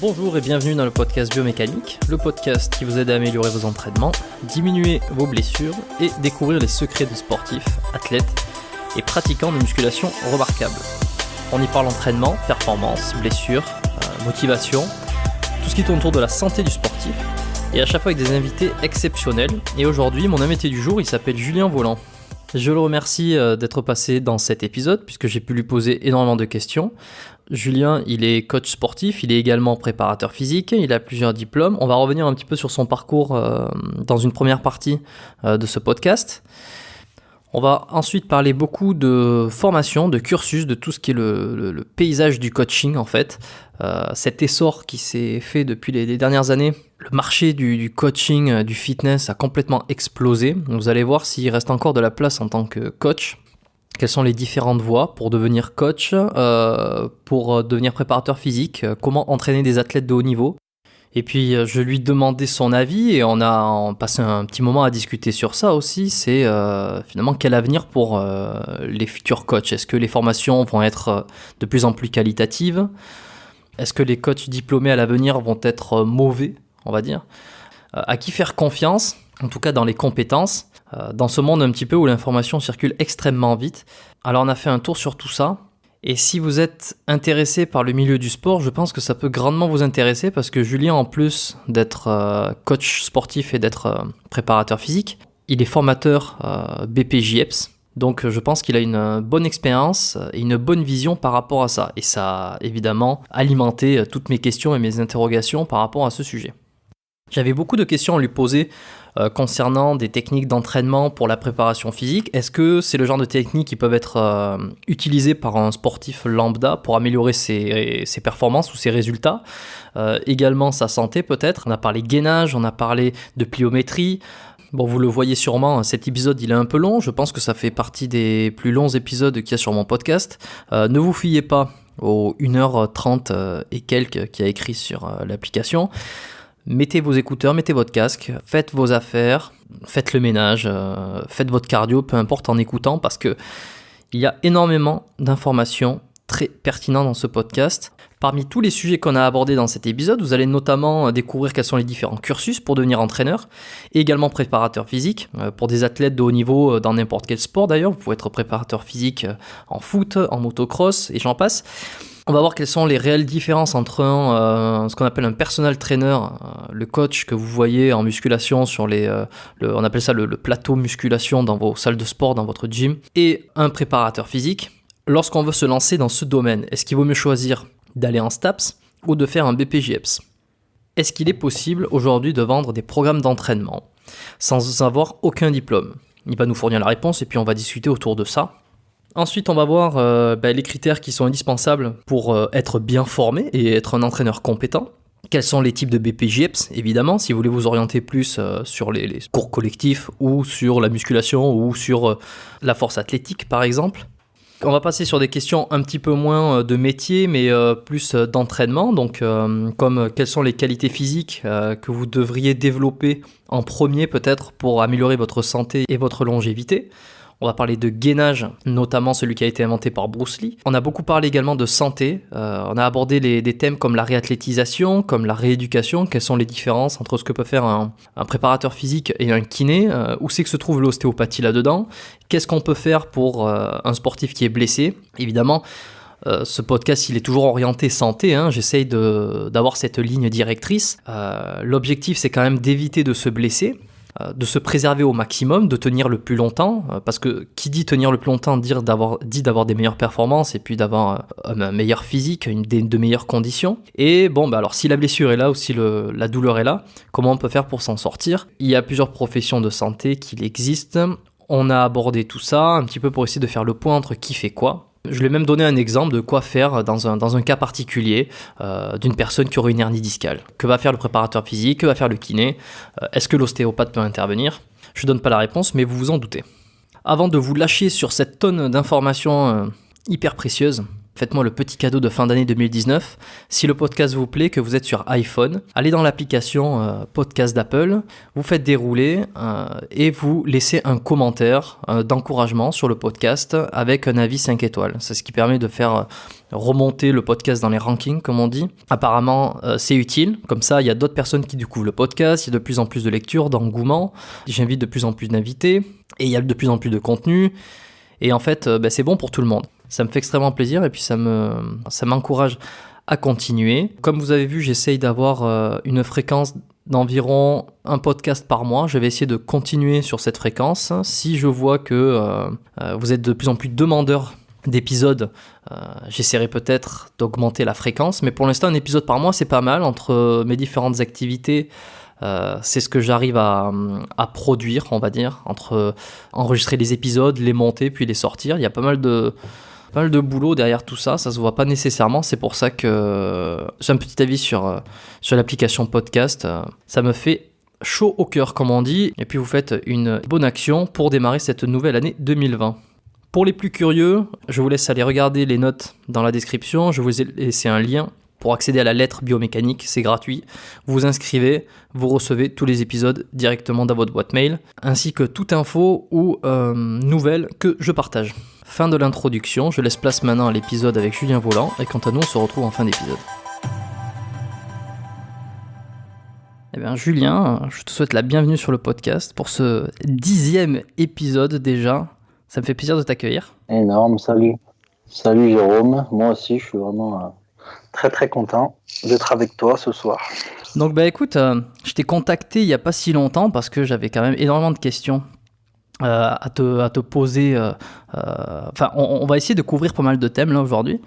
Bonjour et bienvenue dans le podcast Biomécanique, le podcast qui vous aide à améliorer vos entraînements, diminuer vos blessures et découvrir les secrets de sportifs, athlètes et pratiquants de musculation remarquables. On y parle entraînement, performance, blessures, motivation, tout ce qui tourne autour de la santé du sportif et à chaque fois avec des invités exceptionnels. Et aujourd'hui, mon invité du jour, il s'appelle Julien Volant. Je le remercie d'être passé dans cet épisode puisque j'ai pu lui poser énormément de questions. Julien, il est coach sportif, il est également préparateur physique, il a plusieurs diplômes. On va revenir un petit peu sur son parcours dans une première partie de ce podcast. On va ensuite parler beaucoup de formation, de cursus, de tout ce qui est le paysage du coaching en fait. Cet essor qui s'est fait depuis les dernières années. Le marché du coaching, du fitness a complètement explosé. Vous allez voir s'il reste encore de la place en tant que coach. Quelles sont les différentes voies pour devenir coach, pour devenir préparateur physique, comment entraîner des athlètes de haut niveau. Et puis je lui demandais son avis et on a passé un petit moment à discuter sur ça aussi. C'est finalement quel avenir pour les futurs coachs. Est-ce que les formations vont être de plus en plus qualitatives ? Est-ce que les coachs diplômés à l'avenir vont être mauvais, on va dire ? À qui faire confiance, en tout cas dans les compétences, dans ce monde un petit peu où l'information circule extrêmement vite. Alors on a fait un tour sur tout ça. Et si vous êtes intéressé par le milieu du sport, je pense que ça peut grandement vous intéresser parce que Julien, en plus d'être coach sportif et d'être préparateur physique, il est formateur BPJEPS. Donc je pense qu'il a une bonne expérience et une bonne vision par rapport à ça. Et ça a évidemment alimenté toutes mes questions et mes interrogations par rapport à ce sujet. J'avais beaucoup de questions à lui poser concernant des techniques d'entraînement pour la préparation physique. Est-ce que c'est le genre de techniques qui peuvent être utilisées par un sportif lambda pour améliorer ses performances ou ses résultats ? Également sa santé peut-être. On a parlé gainage, on a parlé de pliométrie. Bon, vous le voyez sûrement, cet épisode il est un peu long. Je pense que ça fait partie des plus longs épisodes qu'il y a sur mon podcast. Ne vous fiez pas aux 1h30 et quelques qu'il y a écrit sur l'application. Mettez vos écouteurs, mettez votre casque, faites vos affaires, faites le ménage, faites votre cardio, peu importe en écoutant parce que il y a énormément d'informations très pertinentes dans ce podcast. Parmi tous les sujets qu'on a abordés dans cet épisode, vous allez notamment découvrir quels sont les différents cursus pour devenir entraîneur et également préparateur physique pour des athlètes de haut niveau dans n'importe quel sport d'ailleurs. Vous pouvez être préparateur physique en foot, en motocross et j'en passe. On va voir quelles sont les réelles différences entre ce qu'on appelle un personal trainer, le coach que vous voyez en musculation sur on appelle ça le plateau musculation dans vos salles de sport, dans votre gym, et un préparateur physique. Lorsqu'on veut se lancer dans ce domaine, est-ce qu'il vaut mieux choisir d'aller en STAPS ou de faire un BPJEPS ? Est-ce qu'il est possible aujourd'hui de vendre des programmes d'entraînement sans avoir aucun diplôme ? Il va nous fournir la réponse et puis on va discuter autour de ça. Ensuite, on va voir les critères qui sont indispensables pour être bien formé et être un entraîneur compétent. Quels sont les types de BPJEPS, évidemment, si vous voulez vous orienter plus sur les cours collectifs ou sur la musculation ou sur la force athlétique, par exemple. On va passer sur des questions un petit peu moins de métier, mais plus d'entraînement. Donc, comme quelles sont les qualités physiques que vous devriez développer en premier peut-être pour améliorer votre santé et votre longévité. On va parler de gainage, notamment celui qui a été inventé par Bruce Lee. On a beaucoup parlé également de santé. On a abordé des thèmes comme la réathlétisation, comme la rééducation. Quelles sont les différences entre ce que peut faire un préparateur physique et un kiné ? Où c'est que se trouve l'ostéopathie là-dedans ? Qu'est-ce qu'on peut faire pour un sportif qui est blessé ? Évidemment, ce podcast, il est toujours orienté santé. J'essaye d'avoir cette ligne directrice. L'objectif, c'est quand même d'éviter de se blesser. De se préserver au maximum, de tenir le plus longtemps, parce que qui dit tenir le plus longtemps dit d'avoir des meilleures performances et puis d'avoir un meilleur physique, de meilleures conditions. Et alors si la blessure est là ou si la douleur est là, comment on peut faire pour s'en sortir ? Il y a plusieurs professions de santé qui existent. On a abordé tout ça un petit peu pour essayer de faire le point entre qui fait quoi. Je lui ai même donné un exemple de quoi faire dans un cas particulier d'une personne qui aurait une hernie discale. Que va faire le préparateur physique ? Que va faire le kiné ? Est-ce que l'ostéopathe peut intervenir ? Je ne donne pas la réponse, mais vous vous en doutez. Avant de vous lâcher sur cette tonne d'informations hyper précieuses, Faites-moi le petit cadeau de fin d'année 2019. Si le podcast vous plaît, que vous êtes sur iPhone, allez dans l'application podcast d'Apple, vous faites dérouler et vous laissez un commentaire d'encouragement sur le podcast avec un avis 5 étoiles. C'est ce qui permet de faire remonter le podcast dans les rankings, comme on dit. Apparemment, c'est utile. Comme ça, il y a d'autres personnes qui découvrent le podcast. Il y a de plus en plus de lectures, d'engouement. J'invite de plus en plus d'invités et il y a de plus en plus de contenu. Et en fait, c'est bon pour tout le monde. Ça me fait extrêmement plaisir et puis ça m'encourage à continuer. Comme vous avez vu, j'essaye d'avoir une fréquence d'environ un podcast par mois. Je vais essayer de continuer sur cette fréquence. Si je vois que vous êtes de plus en plus demandeurs d'épisodes, j'essaierai peut-être d'augmenter la fréquence. Mais pour l'instant, un épisode par mois, c'est pas mal. Entre mes différentes activités, c'est ce que j'arrive à produire, on va dire, entre enregistrer les épisodes, les monter, puis les sortir. Il y a pas mal de boulot derrière tout ça, ça se voit pas nécessairement, c'est pour ça que j'ai un petit avis sur l'application podcast, ça me fait chaud au cœur comme on dit, et puis vous faites une bonne action pour démarrer cette nouvelle année 2020. Pour les plus curieux, je vous laisse aller regarder les notes dans la description, je vous ai laissé un lien pour accéder à la lettre biomécanique, c'est gratuit. Vous vous inscrivez, vous recevez tous les épisodes directement dans votre boîte mail, ainsi que toute info ou nouvelle que je partage. Fin de l'introduction, je laisse place maintenant à l'épisode avec Julien Volant, et quant à nous, on se retrouve en fin d'épisode. Eh bien Julien, je te souhaite la bienvenue sur le podcast pour ce 10e épisode déjà. Ça me fait plaisir de t'accueillir. Énorme, salut. Salut Jérôme, moi aussi je suis vraiment très très content d'être avec toi ce soir. Donc écoute, je t'ai contacté il n'y a pas si longtemps parce que j'avais quand même énormément de questions à te poser. On va essayer de couvrir pas mal de thèmes là aujourd'hui,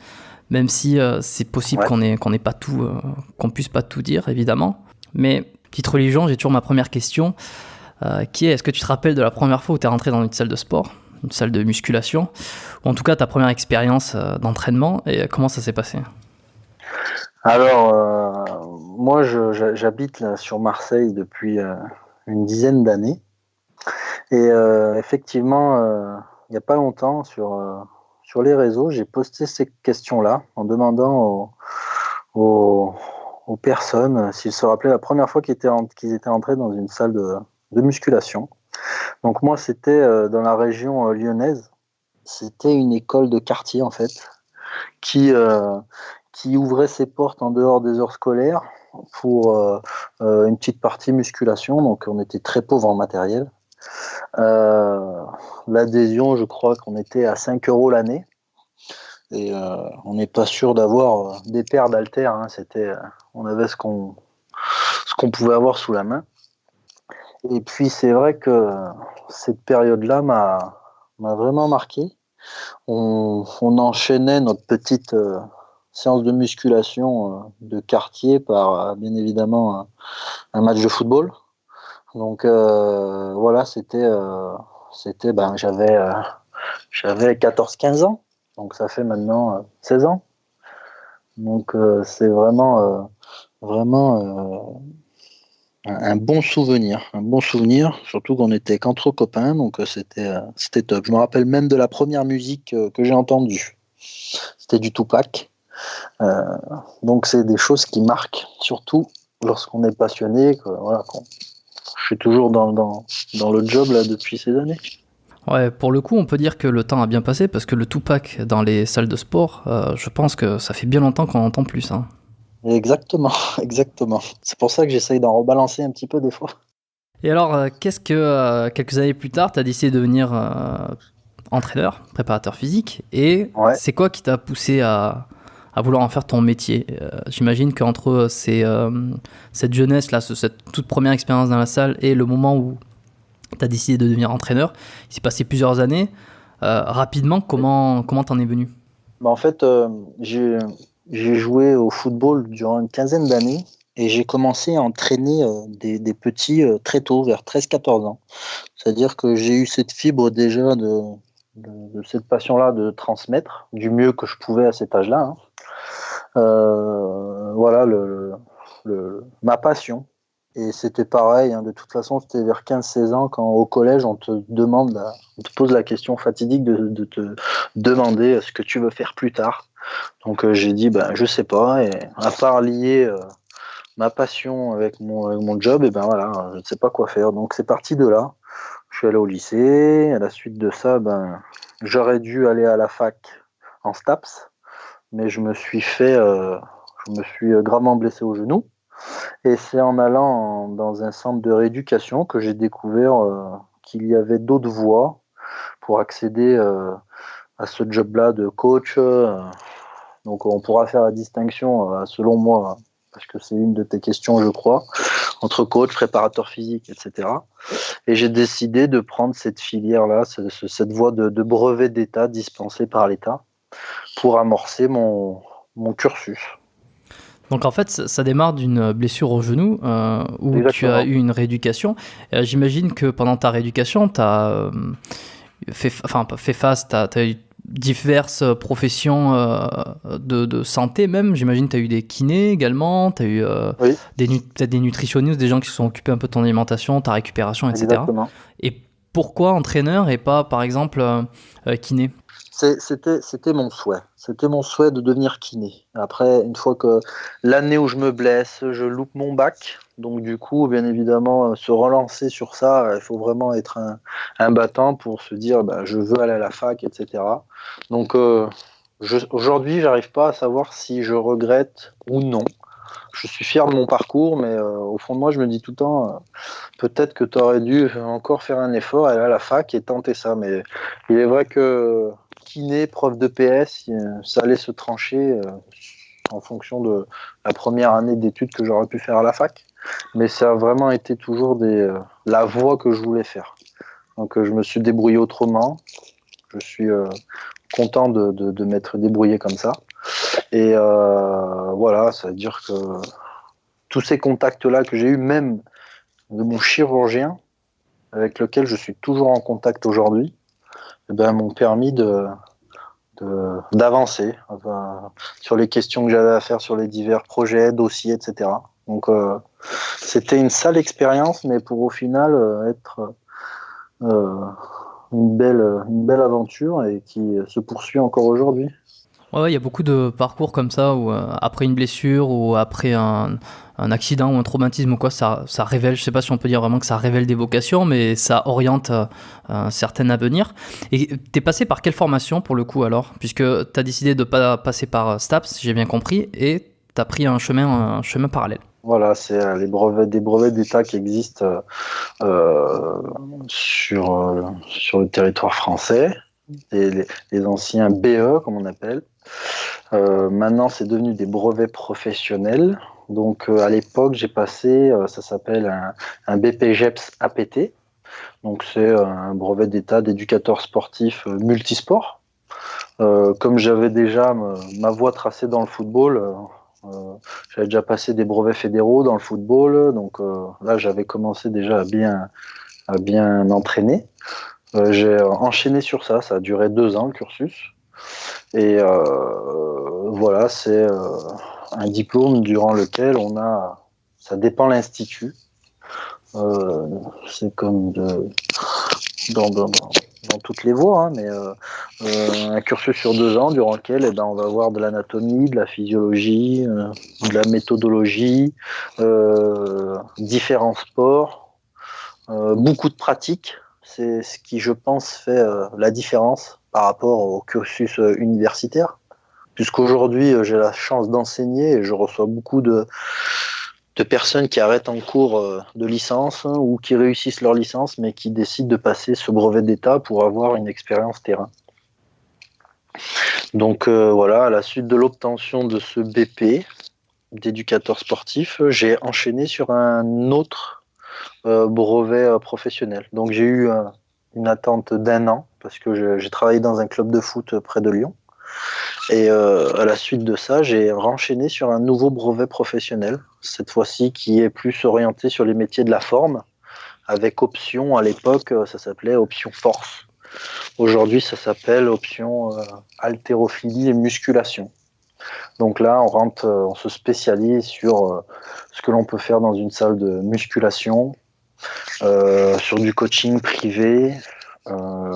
même si c'est possible qu'on puisse pas tout dire évidemment. Mais petite religion, j'ai toujours ma première question qui est: est-ce que tu te rappelles de la première fois où tu es rentré dans une salle de sport, une salle de musculation, ou en tout cas ta première expérience d'entraînement, et comment ça s'est passé? Alors, moi j'habite là, sur Marseille depuis une dizaine d'années. Et effectivement, il n'y a pas longtemps, sur les réseaux, j'ai posté ces questions-là en demandant aux personnes s'ils se rappelaient la première fois qu'ils étaient entrés dans une salle de musculation. Donc moi, c'était dans la région lyonnaise. C'était une école de quartier, en fait, qui ouvrait ses portes en dehors des heures scolaires pour une petite partie musculation. Donc on était très pauvres en matériel. L'adhésion, je crois qu'on était à 5 € l'année. Et on n'est pas sûr d'avoir des paires d'haltères. Hein. On avait ce qu'on pouvait avoir sous la main. Et puis c'est vrai que cette période-là m'a vraiment marqué. On enchaînait notre petite séance de musculation de quartier par bien évidemment un match de football. Donc voilà, j'avais 14-15 ans, donc ça fait maintenant 16 ans. Donc c'est vraiment un bon souvenir, surtout qu'on était qu'entre copains, donc c'était top. Je me rappelle même de la première musique que j'ai entendue. C'était du Tupac. Donc c'est des choses qui marquent, surtout lorsqu'on est passionné, je suis toujours dans le job là depuis ces années. Ouais, pour le coup, on peut dire que le temps a bien passé parce que le Tupac dans les salles de sport, je pense que ça fait bien longtemps qu'on n'entend plus ça. Exactement. C'est pour ça que j'essaye d'en rebalancer un petit peu des fois. Et alors, qu'est-ce que quelques années plus tard, tu as décidé de devenir entraîneur, préparateur physique, et c'est quoi qui t'a poussé à vouloir en faire ton métier? J'imagine qu'entre cette jeunesse-là, cette toute première expérience dans la salle et le moment où tu as décidé de devenir entraîneur, il s'est passé plusieurs années. Rapidement, comment t'en es venu? En fait, j'ai joué au football durant une quinzaine d'années et j'ai commencé à entraîner des petits très tôt, vers 13-14 ans. C'est-à-dire que j'ai eu cette fibre déjà de cette passion-là de transmettre du mieux que je pouvais à cet âge-là. Hein. Voilà ma passion. Et c'était pareil, hein, de toute façon, c'était vers 15-16 ans, quand au collège, on te pose la question fatidique de te demander ce que tu veux faire plus tard. Donc j'ai dit, je sais pas, et à part lier ma passion avec mon job, et ben voilà, je ne sais pas quoi faire. Donc c'est parti de là. Je suis allé au lycée. À la suite de ça, j'aurais dû aller à la fac en STAPS, mais je me suis gravement blessé au genou. Et c'est en allant dans un centre de rééducation que j'ai découvert qu'il y avait d'autres voies pour accéder à ce job-là de coach. Donc on pourra faire la distinction, selon moi, parce que c'est une de tes questions, je crois, entre coach, préparateur physique, etc. Et j'ai décidé de prendre cette filière-là, cette voie de brevet d'État dispensée par l'État pour amorcer mon cursus. Donc en fait, ça démarre d'une blessure au genou où Exactement. tu as eu une rééducation. J'imagine que pendant ta rééducation, tu as fait face, tu as eu diverses professions de santé même. J'imagine que tu as eu des kinés également, tu as eu Oui. peut-être des nutritionnistes, des gens qui se sont occupés un peu de ton alimentation, ta récupération, etc. Exactement. Et pourquoi entraîneur et pas, par exemple, kiné ? C'était mon souhait. C'était mon souhait de devenir kiné. Après, une fois que l'année où je me blesse, je loupe mon bac. Donc du coup, bien évidemment, se relancer sur ça, il faut vraiment être un battant pour se dire, je veux aller à la fac, etc. Donc aujourd'hui, j'arrive pas à savoir si je regrette ou non. Je suis fier de mon parcours, mais au fond de moi, je me dis tout le temps, peut-être que tu aurais dû encore faire un effort, aller à la fac et tenter ça. Mais il est vrai que kiné, prof de PS, ça allait se trancher en fonction de la première année d'études que j'aurais pu faire à la fac. Mais ça a vraiment été toujours la voie que je voulais faire. Donc je me suis débrouillé autrement. Je suis content de m'être débrouillé comme ça. Et voilà, ça veut dire que tous ces contacts-là que j'ai eus, même de mon chirurgien, avec lequel je suis toujours en contact aujourd'hui, m'ont permis d'avancer sur les questions que j'avais à faire sur les divers projets, dossiers, etc. Donc c'était une sale expérience, mais pour au final être une belle aventure et qui se poursuit encore aujourd'hui. Ouais, il y a beaucoup de parcours comme ça où après une blessure ou après un accident ou un traumatisme ou quoi, ça révèle, je sais pas si on peut dire vraiment que ça révèle des vocations, mais ça oriente certaines à venir. Et t'es passé par quelle formation pour le coup alors ? Puisque t'as décidé de pas passer par STAPS, si j'ai bien compris, et t'as pris un chemin parallèle. Voilà, c'est des brevets d'État qui existent sur le territoire français, les anciens BE, comme on appelle. Maintenant, c'est devenu des brevets professionnels. Donc, à l'époque, j'ai passé, ça s'appelle un BPGEPS APT. Donc, c'est un brevet d'État d'éducateur sportif multisport. Comme j'avais déjà ma voie tracée dans le football, j'avais déjà passé des brevets fédéraux dans le football. Donc, là, j'avais commencé déjà à bien m'entraîner. J'ai enchaîné sur ça. Ça a duré 2 ans, le cursus. Et voilà, c'est un diplôme durant lequel ça dépend l'institut. C'est comme dans toutes les voies, hein, mais un cursus sur 2 ans durant lequel on va voir de l'anatomie, de la physiologie, de la méthodologie, différents sports, beaucoup de pratiques. C'est ce qui, je pense, fait la différence par rapport au cursus universitaire. Puisqu'aujourd'hui, j'ai la chance d'enseigner et je reçois beaucoup de personnes qui arrêtent en cours de licence ou qui réussissent leur licence, mais qui décident de passer ce brevet d'État pour avoir une expérience terrain. Donc voilà, à la suite de l'obtention de ce BP d'éducateur sportif, j'ai enchaîné sur un autre brevet professionnel. Donc j'ai eu une attente d'1 an parce que j'ai travaillé dans un club de foot près de Lyon. Et à la suite de ça, j'ai renchaîné sur un nouveau brevet professionnel, cette fois-ci qui est plus orienté sur les métiers de la forme, avec option, à l'époque, ça s'appelait option force. Aujourd'hui, ça s'appelle option haltérophilie et musculation. Donc là, on se spécialise sur ce que l'on peut faire dans une salle de musculation, sur du coaching privé, euh,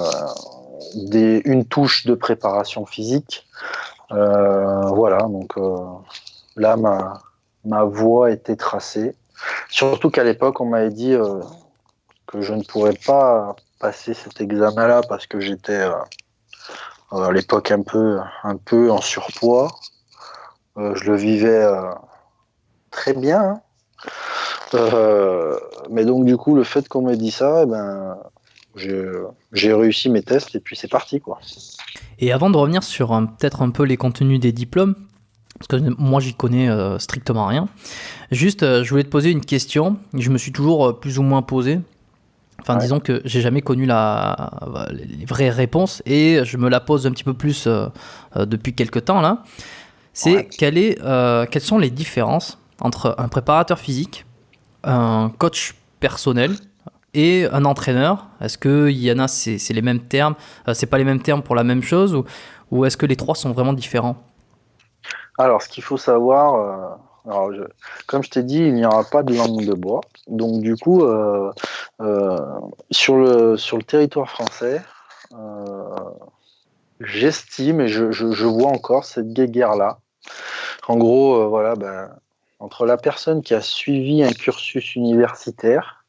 une touche de préparation physique. Voilà, donc là, ma voie était tracée. Surtout qu'à l'époque, on m'avait dit que je ne pourrais pas passer cet examen-là parce que j'étais à l'époque un peu en surpoids. Je le vivais très bien, hein. Mais donc du coup, le fait qu'on m'ait dit ça, j'ai réussi mes tests et puis c'est parti, quoi. Et avant de revenir sur peut-être un peu les contenus des diplômes, parce que moi j'y connais strictement rien, juste je voulais te poser une question que je me suis toujours plus ou moins posée. Enfin, Ouais. disons que j'ai jamais connu les vraies réponses et je me la pose un petit peu plus depuis quelques temps là. C'est Ouais. quelles sont les différences entre un préparateur physique, un coach personnel et un entraîneur? Est-ce qu'il y en a, c'est les mêmes termes, c'est pas les mêmes termes pour la même chose ou est-ce que les trois sont vraiment différents? Alors, ce qu'il faut savoir, comme je t'ai dit, il n'y aura pas de langue de bois. Donc, du coup, euh, sur le territoire français, euh, j'estime et je vois encore cette guéguerre-là. En gros, voilà, entre la personne qui a suivi un cursus universitaire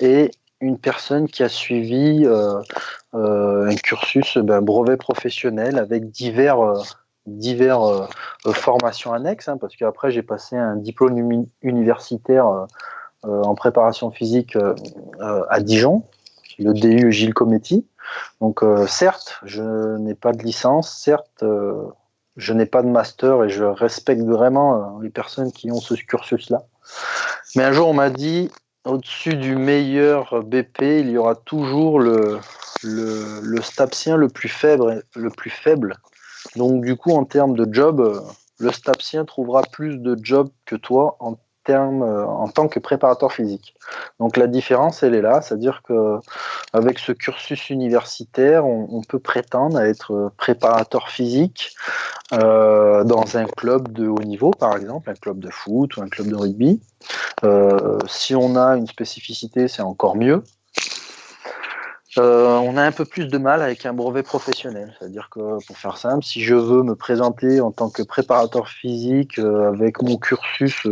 et une personne qui a suivi un cursus brevet professionnel avec divers formations annexes, hein, parce qu'après j'ai passé un diplôme universitaire en préparation physique à Dijon, le DU Gilles Cometti. Donc certes, je n'ai pas de licence, certes, je n'ai pas de master et je respecte vraiment les personnes qui ont ce cursus-là. Mais un jour, on m'a dit, au-dessus du meilleur BP, il y aura toujours le stapsien le plus faible, le plus faible. Donc du coup, en termes de job, le stapsien trouvera plus de job que toi en tant que préparateur physique. Donc la différence, elle est là, c'est-à-dire que avec ce cursus universitaire, on peut prétendre à être préparateur physique dans un club de haut niveau, par exemple, un club de foot ou un club de rugby. Si on a une spécificité, c'est encore mieux. On a un peu plus de mal avec un brevet professionnel. C'est-à-dire que, pour faire simple, si je veux me présenter en tant que préparateur physique avec mon cursus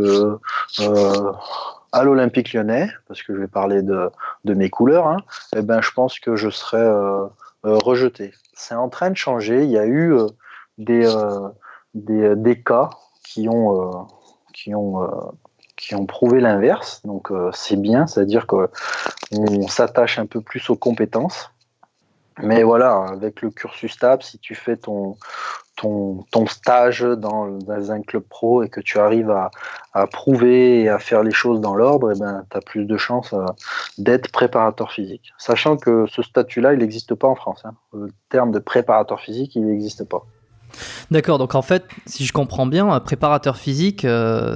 à l'Olympique Lyonnais, parce que je vais parler de mes couleurs, hein, eh ben, je pense que je serai rejeté. C'est en train de changer. Il y a eu des, euh, des cas qui ont, euh, qui ont prouvé l'inverse. Donc c'est bien, c'est-à-dire qu'on s'attache un peu plus aux compétences. Mais voilà, avec le cursus TAP, si tu fais ton stage dans un club pro et que tu arrives à prouver et à faire les choses dans l'ordre, eh ben, tu as plus de chances d'être préparateur physique. Sachant que ce statut-là, il n'existe pas en France, hein. Le terme de préparateur physique, il n'existe pas. D'accord, donc en fait, si je comprends bien, un préparateur physique,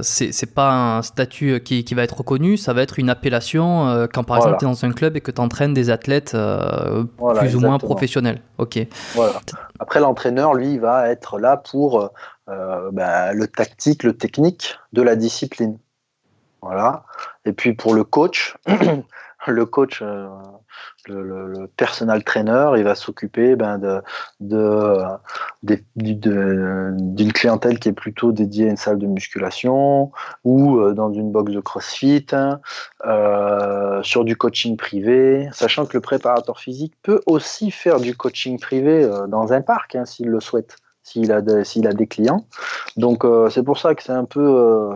c'est pas un statut qui va être reconnu, ça va être une appellation quand par exemple Voilà, tu es dans un club et que tu entraînes des athlètes voilà, plus ou moins exactement. professionnels. Ok. Voilà. Après, l'entraîneur, lui, va être là pour le tactique, le technique de la discipline. Voilà. Et puis pour le coach, le coach, le personal trainer, il va s'occuper de, d'une clientèle qui est plutôt dédiée à une salle de musculation ou dans une box de CrossFit, hein, sur du coaching privé, sachant que le préparateur physique peut aussi faire du coaching privé dans un parc, hein, s'il le souhaite, s'il a des clients. Donc c'est pour ça que c'est un peu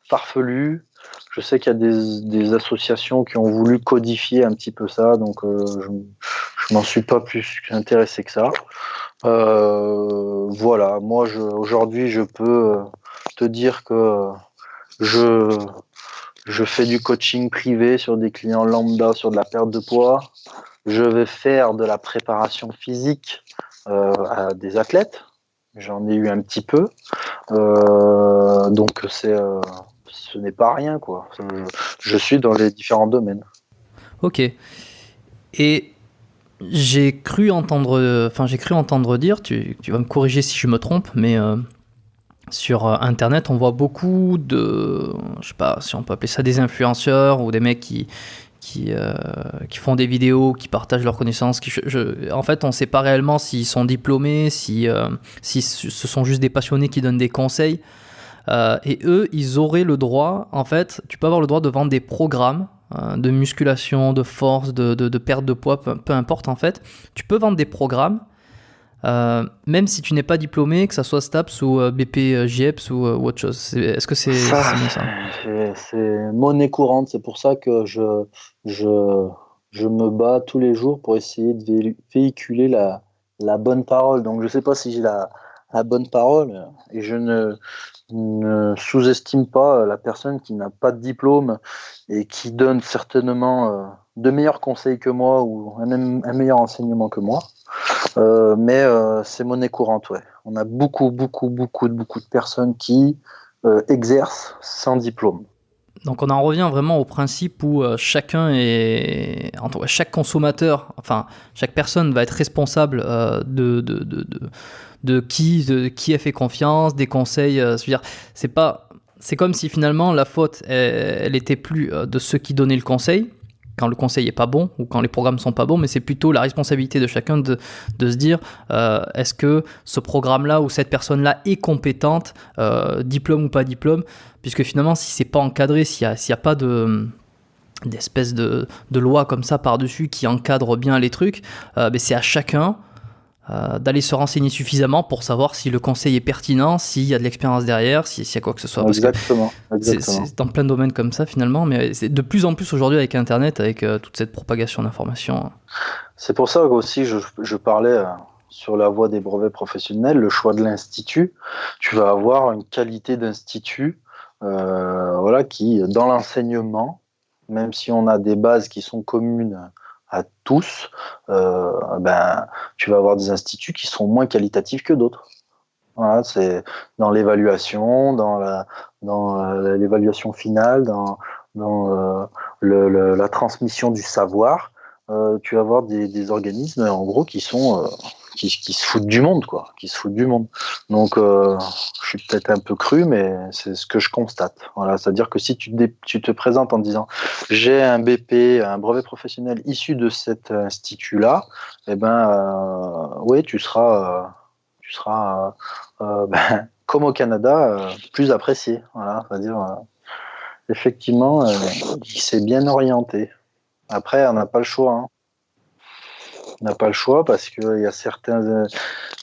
farfelu. Je sais qu'il y a des associations qui ont voulu codifier un petit peu ça, donc je m'en suis pas plus intéressé que ça. Voilà, moi aujourd'hui je peux te dire que je, je fais du coaching privé sur des clients lambda sur de la perte de poids. Je vais faire de la préparation physique à des athlètes. J'en ai eu un petit peu. Donc ce n'est pas rien, quoi. Je suis dans les différents domaines. Ok. Et j'ai cru entendre dire, tu vas me corriger si je me trompe, mais sur Internet, on voit beaucoup de, je sais pas si on peut appeler ça des influenceurs ou des mecs qui font des vidéos, qui partagent leurs connaissances. En fait, on ne sait pas réellement s'ils sont diplômés, si ce sont juste des passionnés qui donnent des conseils. Et eux, ils auraient le droit, en fait, tu peux avoir le droit de vendre des programmes de musculation, de force, de perte de poids, peu importe en fait. Tu peux vendre des programmes, même si tu n'es pas diplômé, que ça soit STAPS ou BP GIEPS ou autre chose. Est-ce que c'est bien ça? C'est monnaie courante. C'est pour ça que je, je me bats tous les jours pour essayer de véhiculer la bonne parole. Donc, je ne sais pas si j'ai la bonne parole et je ne sous-estime pas la personne qui n'a pas de diplôme et qui donne certainement de meilleurs conseils que moi ou un meilleur enseignement que moi. Mais c'est monnaie courante, ouais. On a beaucoup de personnes qui exercent sans diplôme. Donc on en revient vraiment au principe où chaque consommateur, enfin chaque personne va être responsable de qui a fait confiance, des conseils. C'est-à-dire, c'est comme si finalement la faute, elle était plus de ceux qui donnaient le conseil, quand le conseil est pas bon ou quand les programmes sont pas bons, mais c'est plutôt la responsabilité de chacun de se dire est-ce que ce programme-là ou cette personne-là est compétente, diplôme ou pas diplôme, puisque finalement si c'est pas encadré, s'il y a pas d'espèce de loi comme ça par-dessus qui encadre bien les trucs, ben c'est à chacun d'aller se renseigner suffisamment pour savoir si le conseil est pertinent, s'il y a de l'expérience derrière, s'il y a quoi que ce soit. Parce Exactement. que c'est dans plein de domaines comme ça finalement, mais c'est de plus en plus aujourd'hui avec Internet, avec toute cette propagation d'informations. C'est pour ça aussi je parlais sur la voie des brevets professionnels, le choix de l'institut. Tu vas avoir une qualité d'institut voilà, qui, dans l'enseignement, même si on a des bases qui sont communes à tous, tu vas avoir des instituts qui seront moins qualitatifs que d'autres. Voilà, c'est dans l'évaluation, dans l'évaluation finale, dans la transmission du savoir. Tu vas avoir des organismes, en gros, qui sont qui se foutent du monde, quoi, qui se foutent du monde. Donc, je suis peut-être un peu cru, mais c'est ce que je constate. Voilà, c'est-à-dire que si tu te présentes en disant j'ai un BP, un brevet professionnel issu de cet institut-là, eh ben, oui, tu seras comme au Canada, plus apprécié. Voilà, c'est-à-dire, effectivement, il s'est bien orienté. Après, on n'a pas le choix. Hein. On n'a pas le choix parce qu'il y a certains.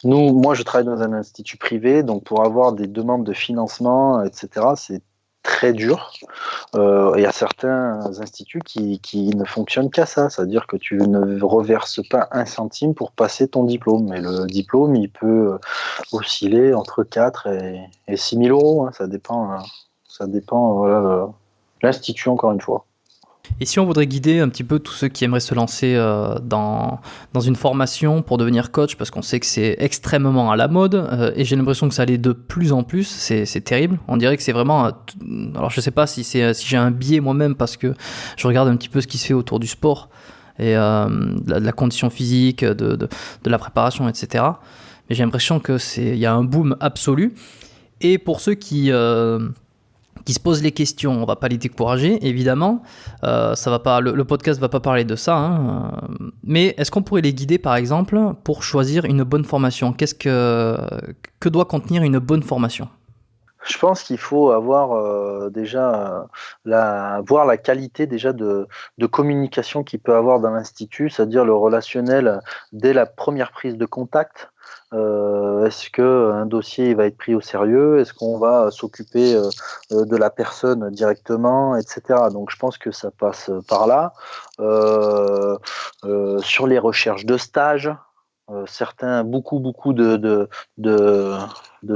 Moi, je travaille dans un institut privé, donc pour avoir des demandes de financement, etc., c'est très dur. Il y a certains instituts qui ne fonctionnent qu'à ça, c'est-à-dire que tu ne reverses pas un centime pour passer ton diplôme. Mais le diplôme, il peut osciller entre 4 et 6 000 euros. Hein. Ça dépend voilà, de l'institut, encore une fois. Et si on voudrait guider un petit peu tous ceux qui aimeraient se lancer dans une formation pour devenir coach, parce qu'on sait que c'est extrêmement à la mode, et j'ai l'impression que ça l'est de plus en plus, c'est terrible. On dirait que c'est vraiment... alors je sais pas si j'ai un biais moi-même, parce que je regarde un petit peu ce qui se fait autour du sport, et de la condition physique, de la préparation, etc. Mais j'ai l'impression qu'il y a un boom absolu. Et pour ceux qui se posent les questions, on va pas les décourager, évidemment. Ça va pas, le podcast va pas parler de ça, hein. Mais est-ce qu'on pourrait les guider, par exemple, pour choisir une bonne formation ? Que doit contenir une bonne formation ? Je pense qu'il faut avoir déjà voir la qualité déjà de communication qu'il peut avoir dans l'institut, c'est-à-dire le relationnel dès la première prise de contact. Est-ce qu'un dossier va être pris au sérieux? Est-ce qu'on va s'occuper de la personne directement, etc. Donc je pense que ça passe par là. Sur les recherches de stage, beaucoup de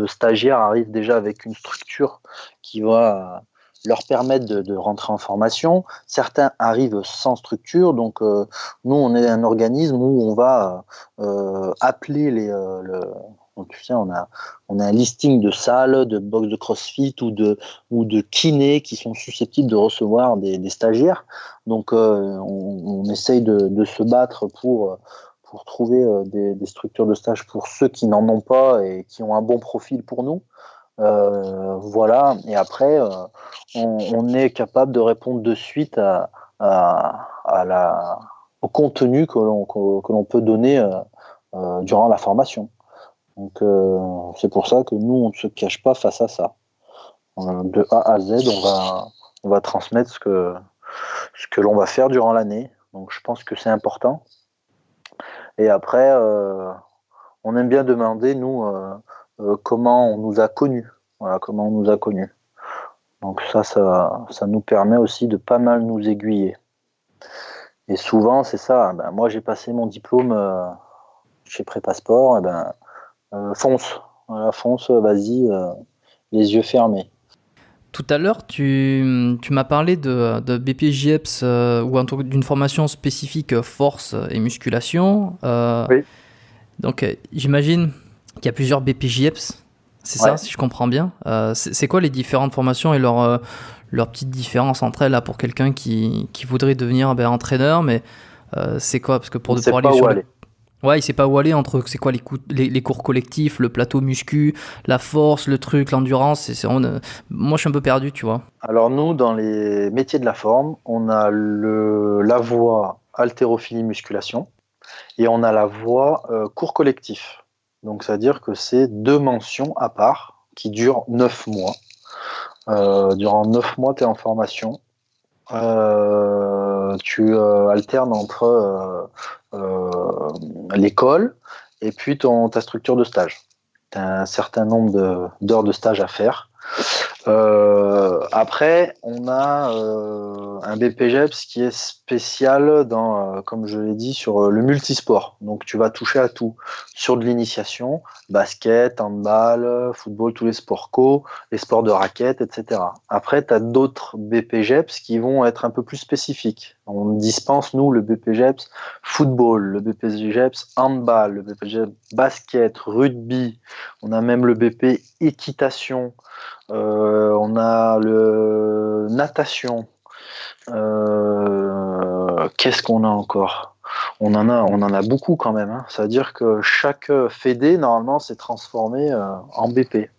stagiaires arrivent déjà avec une structure qui va leur permettre de rentrer en formation. Certains arrivent sans structure, donc nous on est un organisme où on va appeler donc, tu sais, on a un listing de salles, de box de CrossFit ou de kinés qui sont susceptibles de recevoir des stagiaires. Donc on essaye de se battre pour trouver des structures de stage pour ceux qui n'en ont pas et qui ont un bon profil pour nous. Voilà. Et après, on est capable de répondre de suite au contenu que l'on peut donner durant la formation. Donc, c'est pour ça que nous, on ne se cache pas face à ça. De A à Z, on va transmettre ce que l'on va faire durant l'année. Donc, je pense que c'est important. Et après, on aime bien demander, nous, comment on nous a connus. Voilà, comment on nous a connus. Donc ça nous permet aussi de pas mal nous aiguiller. Et souvent, c'est ça. Ben, moi, j'ai passé mon diplôme chez Prépasport. Et ben, fonce. Voilà, fonce, vas-y, les yeux fermés. Tout à l'heure, tu m'as parlé de BPJEPS ou en tout cas d'une formation spécifique force et musculation. Oui. Donc, j'imagine qu'il y a plusieurs BPJEPS. C'est ça, si je comprends bien. C'est quoi les différentes formations et leur petite différence entre elles là, pour quelqu'un qui voudrait devenir entraîneur, mais c'est quoi? Parce que pour aller sur le... Ouais, il sait pas où aller entre c'est quoi les cours collectifs, le plateau muscu, la force, le truc, l'endurance. Moi, je suis un peu perdu, tu vois. Alors nous, dans les métiers de la forme, on a la voie haltérophilie musculation et on a la voie cours collectif. Donc, c'est-à-dire que c'est 2 mentions à part qui durent 9 mois. Durant 9 mois, tu es en formation. Tu alternes entre l'école et puis ta structure de stage. Tu as un certain nombre d'heures de stage à faire. Après, on a un BPJEPS qui est spécial dans, comme je l'ai dit, sur le multisport. Donc, tu vas toucher à tout. Sur de l'initiation, basket, handball, football, tous les sports co, les sports de raquettes, etc. Après, tu as d'autres BPJEPS qui vont être un peu plus spécifiques. On dispense, nous, le BPJEPS football, le BPJEPS handball, le BPJEPS basket, rugby. On a même le BP équitation. On a le natation. Qu'est-ce qu'on a encore? On en a beaucoup quand même. Hein. C'est-à-dire que chaque fédé, normalement, s'est transformé en BP.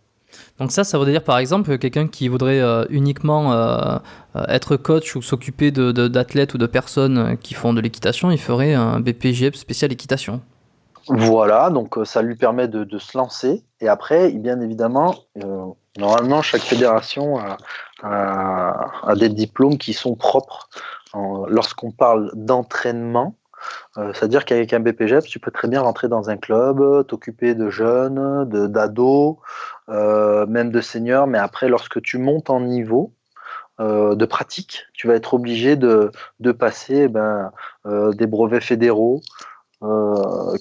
Donc ça veut dire par exemple quelqu'un qui voudrait uniquement être coach ou s'occuper d'athlètes ou de personnes qui font de l'équitation, il ferait un BPJEP spécial équitation. Voilà, donc ça lui permet de se lancer. Et après, bien évidemment, normalement, chaque fédération a des diplômes qui sont propres. Lorsqu'on parle d'entraînement, c'est-à-dire qu'avec un BPJEPS, tu peux très bien rentrer dans un club, t'occuper de jeunes, d'ados, même de seniors. Mais après, lorsque tu montes en niveau de pratique, tu vas être obligé de passer des brevets fédéraux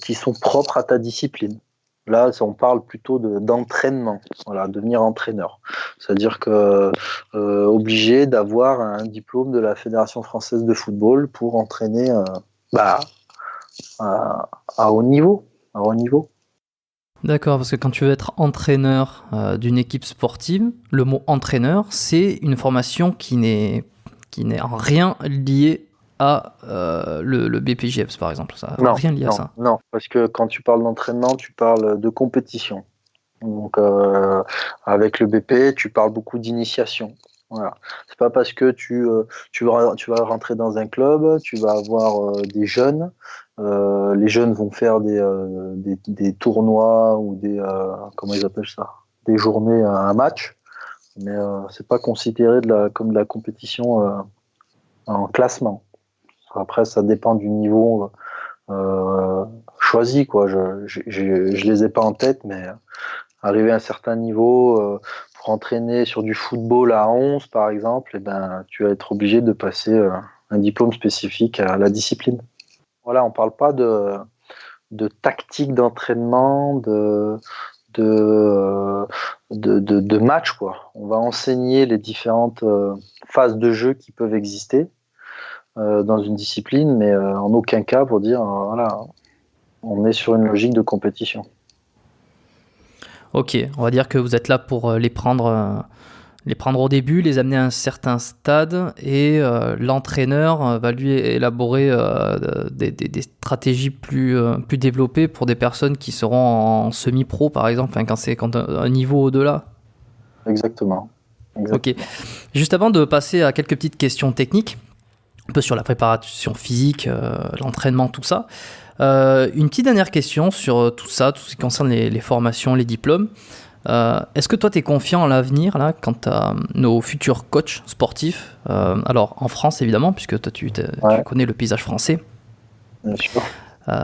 qui sont propres à ta discipline. Là, on parle plutôt d'entraînement, voilà, devenir entraîneur. C'est-à-dire que obligé d'avoir un diplôme de la Fédération française de football pour entraîner à haut niveau. À haut niveau. D'accord, parce que quand tu veux être entraîneur d'une équipe sportive, le mot entraîneur, c'est une formation qui n'est en rien liée à le BPJEPS, par exemple. Ça n'a rien lié à ça. Non, parce que quand tu parles d'entraînement, tu parles de compétition. Donc, avec le BP, tu parles beaucoup d'initiation. Voilà. C'est pas parce que tu vas rentrer dans un club, tu vas avoir des jeunes. Les jeunes vont faire des tournois ou comment ils appellent ça, des journées, un match. Mais c'est pas considéré comme de la compétition en classement. Après, ça dépend du niveau choisi, quoi. Je les ai pas en tête, mais arriver à un certain niveau pour entraîner sur du football à 11, par exemple, tu vas être obligé de passer un diplôme spécifique à la discipline. Voilà, on parle pas de tactique d'entraînement, de match, quoi. On va enseigner les différentes phases de jeu qui peuvent exister dans une discipline, mais en aucun cas pour dire voilà, on est sur une logique de compétition. Ok, on va dire que vous êtes là pour les prendre au début, les amener à un certain stade, et l'entraîneur va lui élaborer des stratégies plus développées pour des personnes qui seront en semi-pro, par exemple, quand un niveau au-delà. exactement. Ok. Juste avant de passer à quelques petites questions techniques, un peu sur la préparation physique, l'entraînement, tout ça. Une petite dernière question sur tout ça, tout ce qui concerne les formations, les diplômes. Est-ce que toi, tu es confiant à l'avenir là, quant à nos futurs coachs sportifs alors, en France, évidemment, puisque toi, tu connais le paysage français. Bien sûr.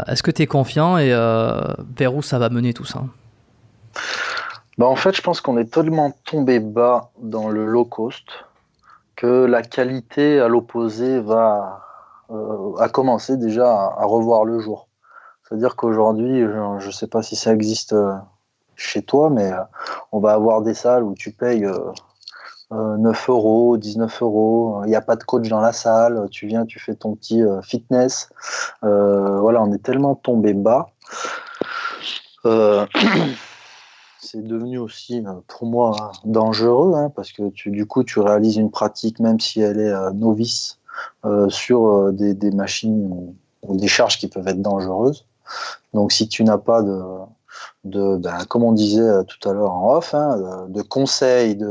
Est-ce que tu es confiant et vers où ça va mener tout ça? En fait, je pense qu'on est tellement tombé bas dans le low cost que la qualité, à l'opposé, a commencé déjà à revoir le jour. C'est-à-dire qu'aujourd'hui, je ne sais pas si ça existe chez toi, mais on va avoir des salles où tu payes 9 euros, 19 euros, il n'y a pas de coach dans la salle, tu viens, tu fais ton petit fitness. Voilà, on est tellement tombé bas. C'est devenu aussi, pour moi, dangereux, hein, parce que du coup, tu réalises une pratique, même si elle est novice, sur des machines ou des charges qui peuvent être dangereuses. Donc, si tu n'as pas comme on disait tout à l'heure en off, hein, de conseils,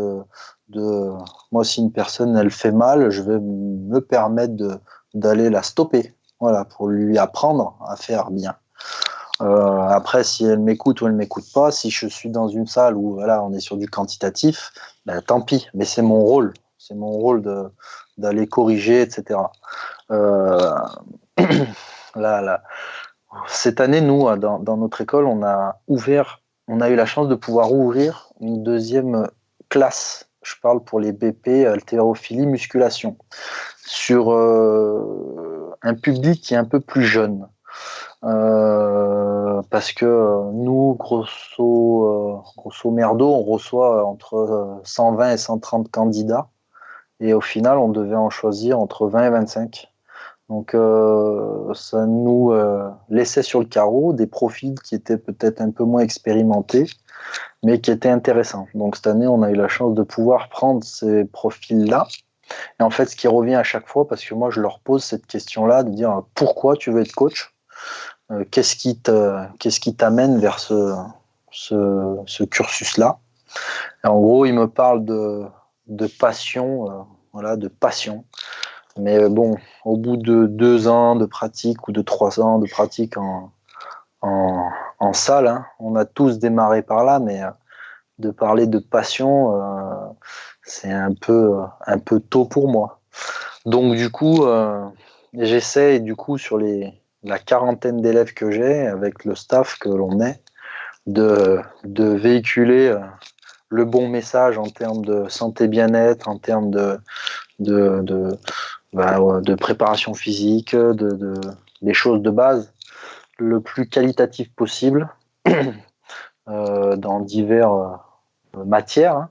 moi, si une personne, elle fait mal, je vais me permettre d'aller la stopper, voilà, pour lui apprendre à faire bien. Après, si elle m'écoute ou elle m'écoute pas, si je suis dans une salle où voilà, on est sur du quantitatif, tant pis, mais c'est mon rôle. C'est mon rôle d'aller corriger, etc. Là, cette année, nous, dans notre école, on a eu la chance de pouvoir ouvrir une deuxième classe. Je parle pour les BP, haltérophilie, musculation, sur un public qui est un peu plus jeune. Parce que nous, grosso merdo, on reçoit entre 120 et 130 candidats, et au final, on devait en choisir entre 20 et 25. Donc, ça nous laissait sur le carreau des profils qui étaient peut-être un peu moins expérimentés, mais qui étaient intéressants. Donc, cette année, on a eu la chance de pouvoir prendre ces profils-là. Et en fait, ce qui revient à chaque fois, parce que moi, je leur pose cette question-là, de dire pourquoi tu veux être coach ? Qu'est-ce qui t'amène vers ce cursus-là? Et en gros, il me parle de passion, voilà, de passion. Mais bon, au bout de 2 ans de pratique ou de 3 ans de pratique en salle, hein, on a tous démarré par là, mais de parler de passion, c'est un peu tôt pour moi. Donc du coup, j'essaie du coup sur la quarantaine d'élèves que j'ai, avec le staff que l'on est, de véhiculer le bon message en termes de santé bien-être, en termes de préparation physique, des choses de base, le plus qualitatif possible, dans diverses matières, hein,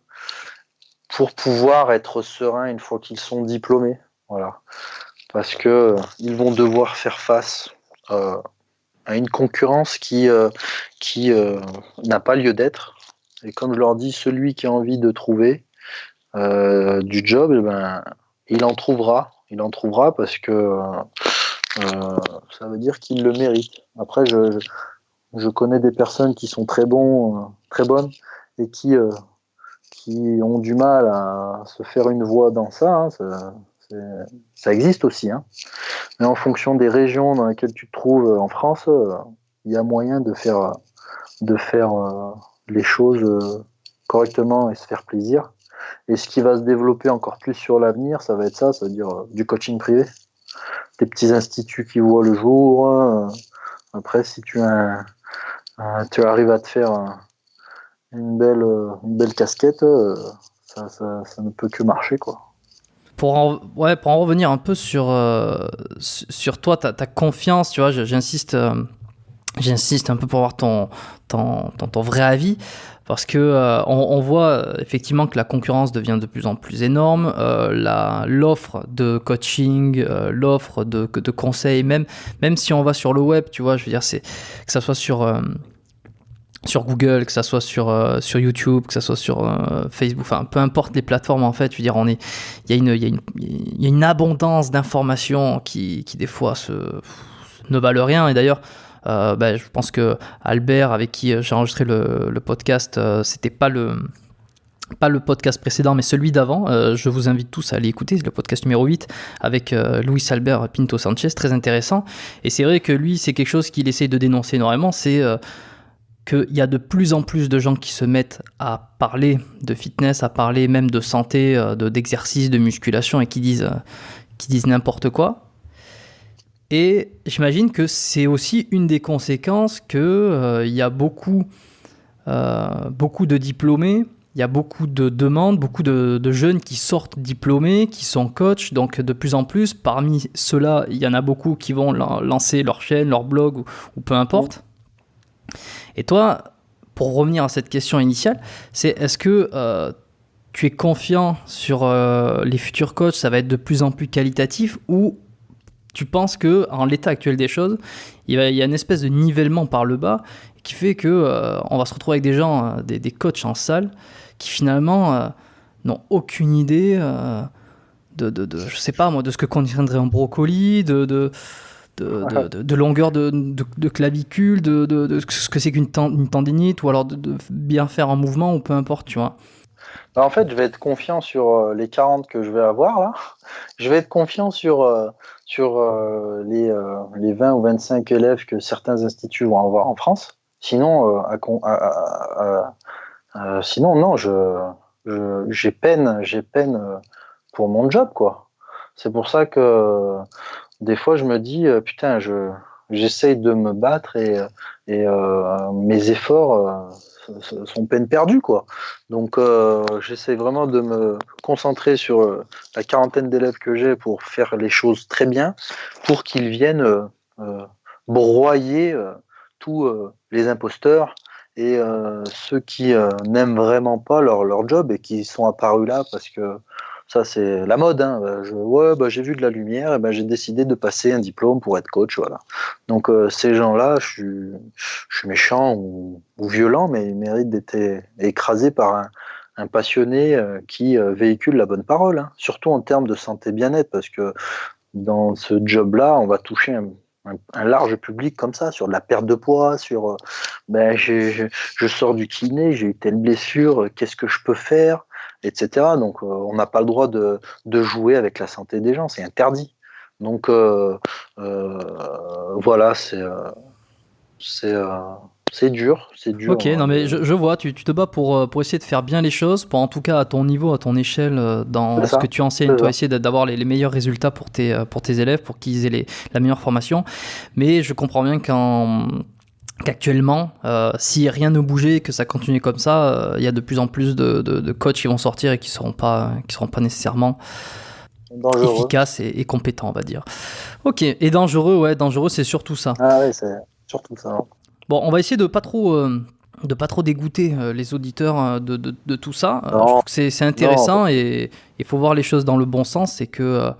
pour pouvoir être serein une fois qu'ils sont diplômés. Voilà. Parce que ils vont devoir faire face à une concurrence qui n'a pas lieu d'être. Et comme je leur dis, celui qui a envie de trouver du job, il en trouvera. Il en trouvera parce que ça veut dire qu'il le mérite. Après, je connais des personnes qui sont très bonnes et qui ont du mal à se faire une voix dans ça. Hein. Ça existe aussi, hein. Mais en fonction des régions dans lesquelles tu te trouves en France, il y a moyen de faire les choses correctement et se faire plaisir. Et ce qui va se développer encore plus sur l'avenir, ça va être ça, c'est-à-dire du coaching privé, des petits instituts qui voient le jour. Après, si tu arrives à te faire une belle casquette, ça ne peut que marcher, quoi. Pour en revenir un peu sur toi, ta confiance, tu vois, j'insiste un peu pour avoir ton vrai avis, parce que on voit effectivement que la concurrence devient de plus en plus énorme, l'offre de coaching, l'offre de conseils, même si on va sur le web, tu vois, je veux dire, c'est que ça soit sur Google, que ça soit sur YouTube, que ça soit sur Facebook, enfin peu importe les plateformes, en fait, je veux dire, il y a une abondance d'informations qui des fois ne valent rien. Et d'ailleurs, je pense que Albert, avec qui j'ai enregistré le podcast, c'était pas pas le podcast précédent, mais celui d'avant. Je vous invite tous à aller écouter, c'est le podcast numéro 8 avec Luis Albert Pinto Sanchez, très intéressant. Et c'est vrai que lui, c'est quelque chose qu'il essaye de dénoncer énormément, c'est qu'il y a de plus en plus de gens qui se mettent à parler de fitness, à parler même de santé, d'exercice, de musculation, et qui disent n'importe quoi. Et j'imagine que c'est aussi une des conséquences qu'il y a beaucoup de diplômés, il y a beaucoup de demandes, beaucoup de jeunes qui sortent diplômés, qui sont coachs, donc de plus en plus. Parmi ceux-là, il y en a beaucoup qui vont lancer leur chaîne, leur blog ou peu importe. Et toi, pour revenir à cette question initiale, c'est est-ce que tu es confiant sur les futurs coachs, ça va être de plus en plus qualitatif, ou tu penses qu'en l'état actuel des choses, il y a une espèce de nivellement par le bas qui fait qu'on va se retrouver avec des gens, des coachs en salle, qui finalement n'ont aucune idée je sais pas moi, de ce que contiendrait un brocoli, de longueur de clavicule, de ce que c'est qu'une tendinite, ou alors de bien faire un mouvement, ou peu importe, tu vois. En fait, je vais être confiant sur les 40 que je vais avoir là. Je vais être confiant sur les 20 ou 25 élèves que certains instituts vont avoir en France. Sinon, sinon non, j'ai peine pour mon job, quoi. C'est pour ça que des fois je me dis putain, j'essaye de me battre et mes efforts sont peine perdue, quoi. Donc j'essaie vraiment de me concentrer sur la quarantaine d'élèves que j'ai pour faire les choses très bien, pour qu'ils viennent broyer tous les imposteurs et ceux qui n'aiment vraiment pas leur job et qui sont apparus là parce que ça c'est la mode, hein. J'ai vu de la lumière, et j'ai décidé de passer un diplôme pour être coach, voilà. Donc ces gens-là, je suis méchant ou violent, mais ils méritent d'être écrasés par un passionné qui véhicule la bonne parole, hein. Surtout en termes de santé bien-être, parce que dans ce job-là, on va toucher un large public comme ça, sur de la perte de poids, sur je sors du kiné, j'ai eu telle blessure, qu'est-ce que je peux faire, etc. Donc on n'a pas le droit de jouer avec la santé des gens, c'est interdit. Donc voilà, c'est dur. Ok, non mais je vois, tu te bats pour essayer de faire bien les choses, pour en tout cas à ton niveau, à ton échelle, dans ce que tu enseignes, toi essayer d'avoir les meilleurs résultats pour tes élèves, pour qu'ils aient la meilleure formation. Mais je comprends bien qu'actuellement, si rien ne bougeait, que ça continuait comme ça, il y a de plus en plus de coachs qui vont sortir et qui seront pas nécessairement efficaces et compétents, on va dire. Ok, et dangereux, c'est surtout ça. Ah ouais, c'est surtout ça. Bon, on va essayer de pas trop dégoûter les auditeurs de tout ça. Je trouve que c'est intéressant et il faut voir les choses dans le bon sens. C'est que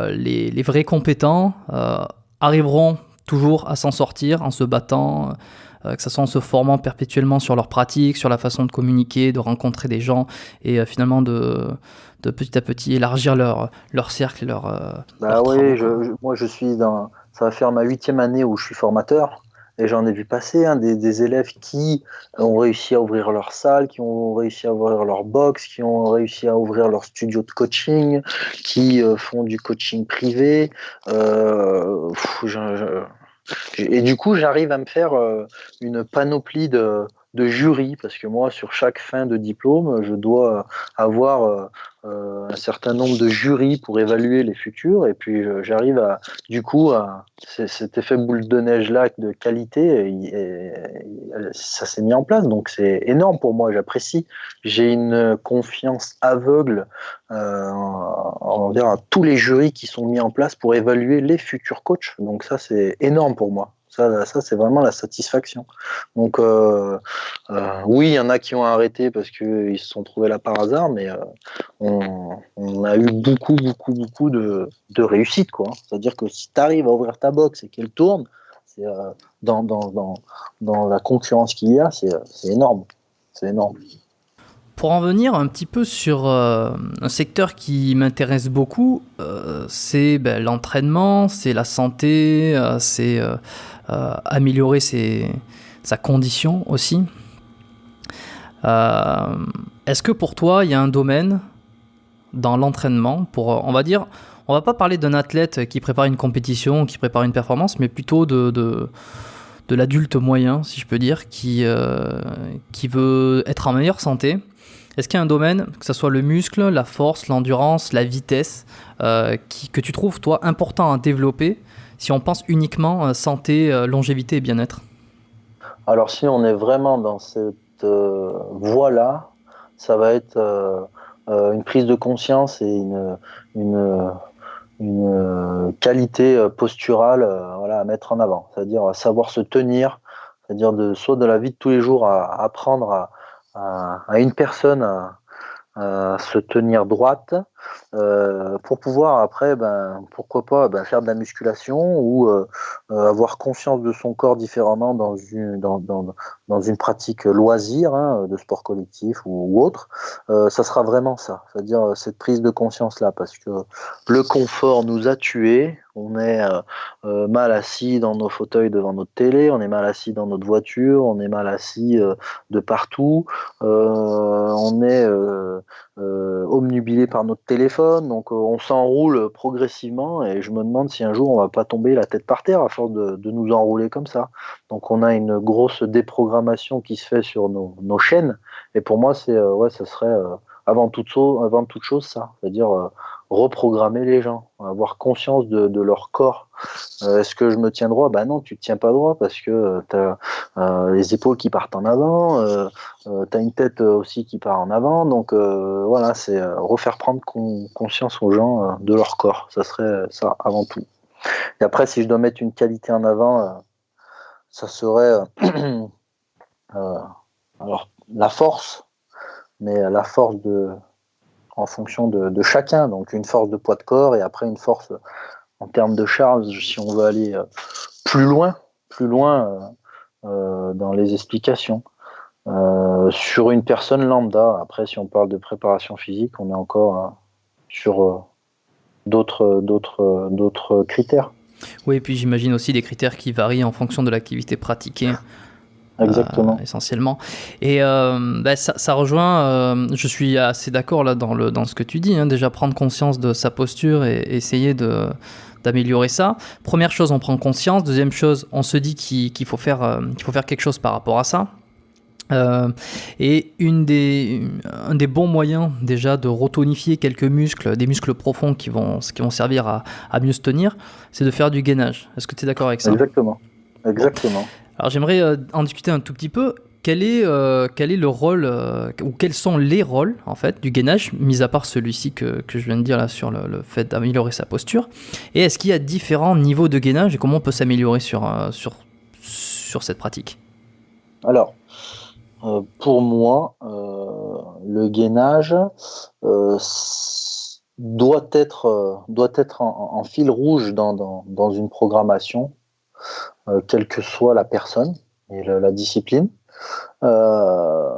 les vrais compétents arriveront toujours à s'en sortir en se battant, que ce soit en se formant perpétuellement sur leur pratique, sur la façon de communiquer, de rencontrer des gens et finalement de petit à petit élargir leur cercle, leur oui, moi je suis ça va faire ma 8e année où je suis formateur. Et j'en ai vu passer des élèves qui ont réussi à ouvrir leur salle, qui ont réussi à ouvrir leur box, qui ont réussi à ouvrir leur studio de coaching, qui font du coaching privé. Et du coup, j'arrive à me faire une panoplie de jurys, parce que moi, sur chaque fin de diplôme, je dois avoir un certain nombre de jurys pour évaluer les futurs, et puis j'arrive à cet effet boule de neige là de qualité, et ça s'est mis en place, donc c'est énorme pour moi, j'apprécie. J'ai une confiance aveugle à tous les jurys qui sont mis en place pour évaluer les futurs coachs, donc ça c'est énorme pour moi. Ça c'est vraiment la satisfaction. Donc oui, il y en a qui ont arrêté parce qu'ils se sont trouvés là par hasard, mais on a eu beaucoup de réussite, quoi. C'est-à-dire que si tu arrives à ouvrir ta box et qu'elle tourne, c'est, dans la concurrence qu'il y a, c'est énorme. C'est énorme. Pour en venir un petit peu sur un secteur qui m'intéresse beaucoup, c'est l'entraînement, c'est la santé, c'est améliorer sa condition aussi. Euh, Est-ce que pour toi, il y a un domaine dans l'entraînement pour, on va dire, on va pas parler d'un athlète qui prépare une compétition, qui prépare une performance, mais plutôt de l'adulte moyen, si je peux dire, qui veut être en meilleure santé. Est-ce qu'il y a un domaine, que ce soit le muscle, la force, l'endurance, la vitesse, que tu trouves, toi, important à développer si on pense uniquement santé, longévité et bien-être? Alors si on est vraiment dans cette voie-là, ça va être une prise de conscience et une, une qualité posturale voilà, à mettre en avant, c'est-à-dire savoir se tenir, c'est-à-dire soit de la vie de tous les jours à apprendre à une personne se tenir droite pour pouvoir après, pourquoi pas, faire de la musculation ou avoir conscience de son corps différemment dans une pratique loisir, hein, de sport collectif ou autre. Ça sera vraiment ça, c'est-à-dire cette prise de conscience-là, parce que le confort nous a tués. On est mal assis dans nos fauteuils devant notre télé, on est mal assis dans notre voiture, on est mal assis de partout, on est omnubilé par notre téléphone, donc on s'enroule progressivement et je me demande si un jour on va pas tomber la tête par terre à force de nous enrouler comme ça. Donc on a une grosse déprogrammation qui se fait sur nos chaînes et pour moi c'est ouais, ça serait avant toute chose ça, c'est-à-dire reprogrammer les gens, avoir conscience de leur corps. Est-ce que je me tiens droit? Ben non, tu te tiens pas droit parce que tu as les épaules qui partent en avant, tu as une tête aussi qui part en avant. Donc voilà, c'est refaire prendre conscience aux gens de leur corps. Ça serait ça avant tout. Et après, si je dois mettre une qualité en avant, ça serait euh, alors la force, mais la force en fonction de chacun. Donc une force de poids de corps et après une force en termes de charge, si on veut aller plus loin dans les explications. Sur une personne lambda, après si on parle de préparation physique, on est encore sur d'autres critères. Oui, et puis j'imagine aussi des critères qui varient en fonction de l'activité pratiquée. Exactement. Essentiellement. Et ça rejoint, je suis assez d'accord là dans ce que tu dis, hein, déjà prendre conscience de sa posture et essayer d'améliorer ça. Première chose, on prend conscience. Deuxième chose, on se dit qu'il faut faire quelque chose par rapport à ça. Et un des bons moyens déjà de retonifier quelques muscles, des muscles profonds qui vont servir à mieux se tenir, c'est de faire du gainage. Est-ce que tu es d'accord avec ça? Exactement. Bon. Alors j'aimerais en discuter un tout petit peu. Quel est le rôle, ou quels sont les rôles en fait du gainage, mis à part celui-ci que je viens de dire là sur le fait d'améliorer sa posture. Et est-ce qu'il y a différents niveaux de gainage et comment on peut s'améliorer sur cette pratique? Alors, pour moi, le gainage doit être en fil rouge dans une programmation, quelle que soit la personne et la discipline. Euh,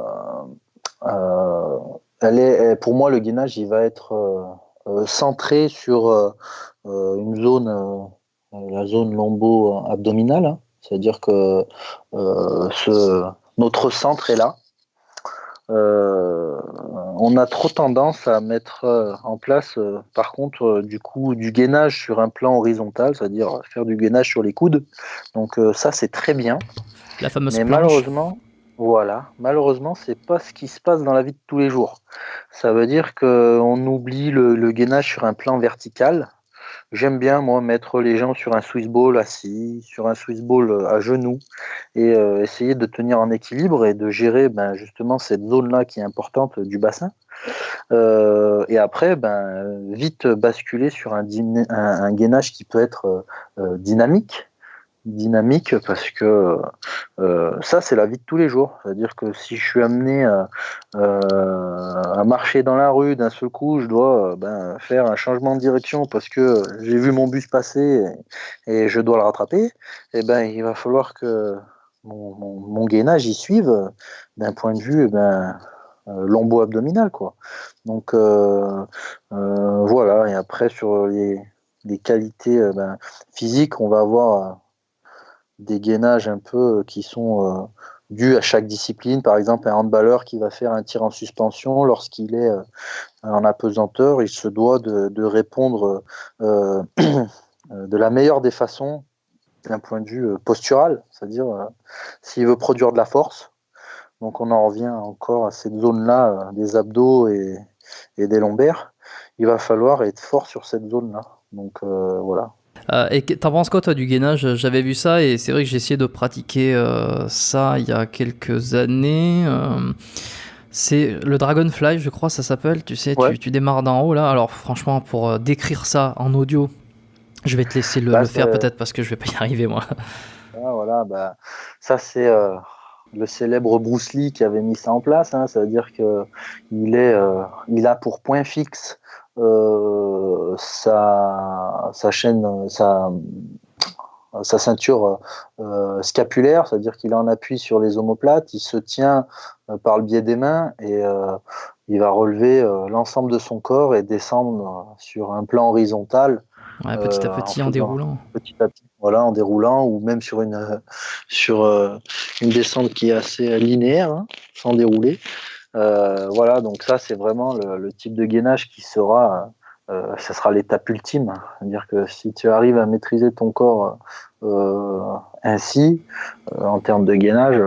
euh, pour moi, le gainage, il va être centré sur une zone, la zone lombo-abdominale, hein. C'est-à-dire que notre centre est là. On a trop tendance à mettre en place, par contre, du coup, du gainage sur un plan horizontal, c'est-à-dire faire du gainage sur les coudes. Donc ça, c'est très bien. La fameuse Mais planche. malheureusement, c'est pas ce qui se passe dans la vie de tous les jours. Ça veut dire qu'on oublie le gainage sur un plan vertical. J'aime bien, moi, mettre les gens sur un Swiss ball assis, sur un Swiss ball à genoux, et essayer de tenir en équilibre et de gérer justement cette zone-là qui est importante du bassin. Et après, vite basculer sur un gainage qui peut être dynamique parce que ça c'est la vie de tous les jours, c'est à dire que si je suis amené à marcher dans la rue d'un seul coup, je dois faire un changement de direction parce que j'ai vu mon bus passer et je dois le rattraper, et il va falloir que mon gainage y suive d'un point de vue lombo-abdominal quoi. Donc voilà, et après sur les qualités physiques, on va avoir des gainages un peu qui sont dû à chaque discipline. Par exemple, un handballeur qui va faire un tir en suspension, lorsqu'il est en apesanteur, il se doit de répondre de la meilleure des façons d'un point de vue postural, c'est-à-dire s'il veut produire de la force. Donc on en revient encore à cette zone-là des abdos et des lombaires. Il va falloir être fort sur cette zone-là. Donc voilà. Et t'en penses quoi toi du gainage? J'avais vu ça et c'est vrai que j'ai essayé de pratiquer ça il y a quelques années. C'est le Dragonfly, je crois, ça s'appelle. Tu sais, Ouais. tu démarres d'en haut là. Alors franchement, pour décrire ça en audio, je vais te laisser le C'est, faire peut-être parce que je vais pas y arriver moi. voilà, ça c'est le célèbre Bruce Lee qui avait mis ça en place. Hein. Ça veut dire que il a pour point fixe sa chaîne, sa ceinture scapulaire, c'est-à-dire qu'il est en appui sur les omoplates, il se tient par le biais des mains et il va relever l'ensemble de son corps et descendre sur un plan horizontal Ouais, petit à en petit en faisant déroulant. petit à petit, voilà, en déroulant ou même sur une descente qui est assez linéaire, hein, sans dérouler. Voilà, donc ça c'est vraiment le type de gainage qui sera, ça sera l'étape ultime. C'est-à-dire que si tu arrives à maîtriser ton corps ainsi, en termes de gainage,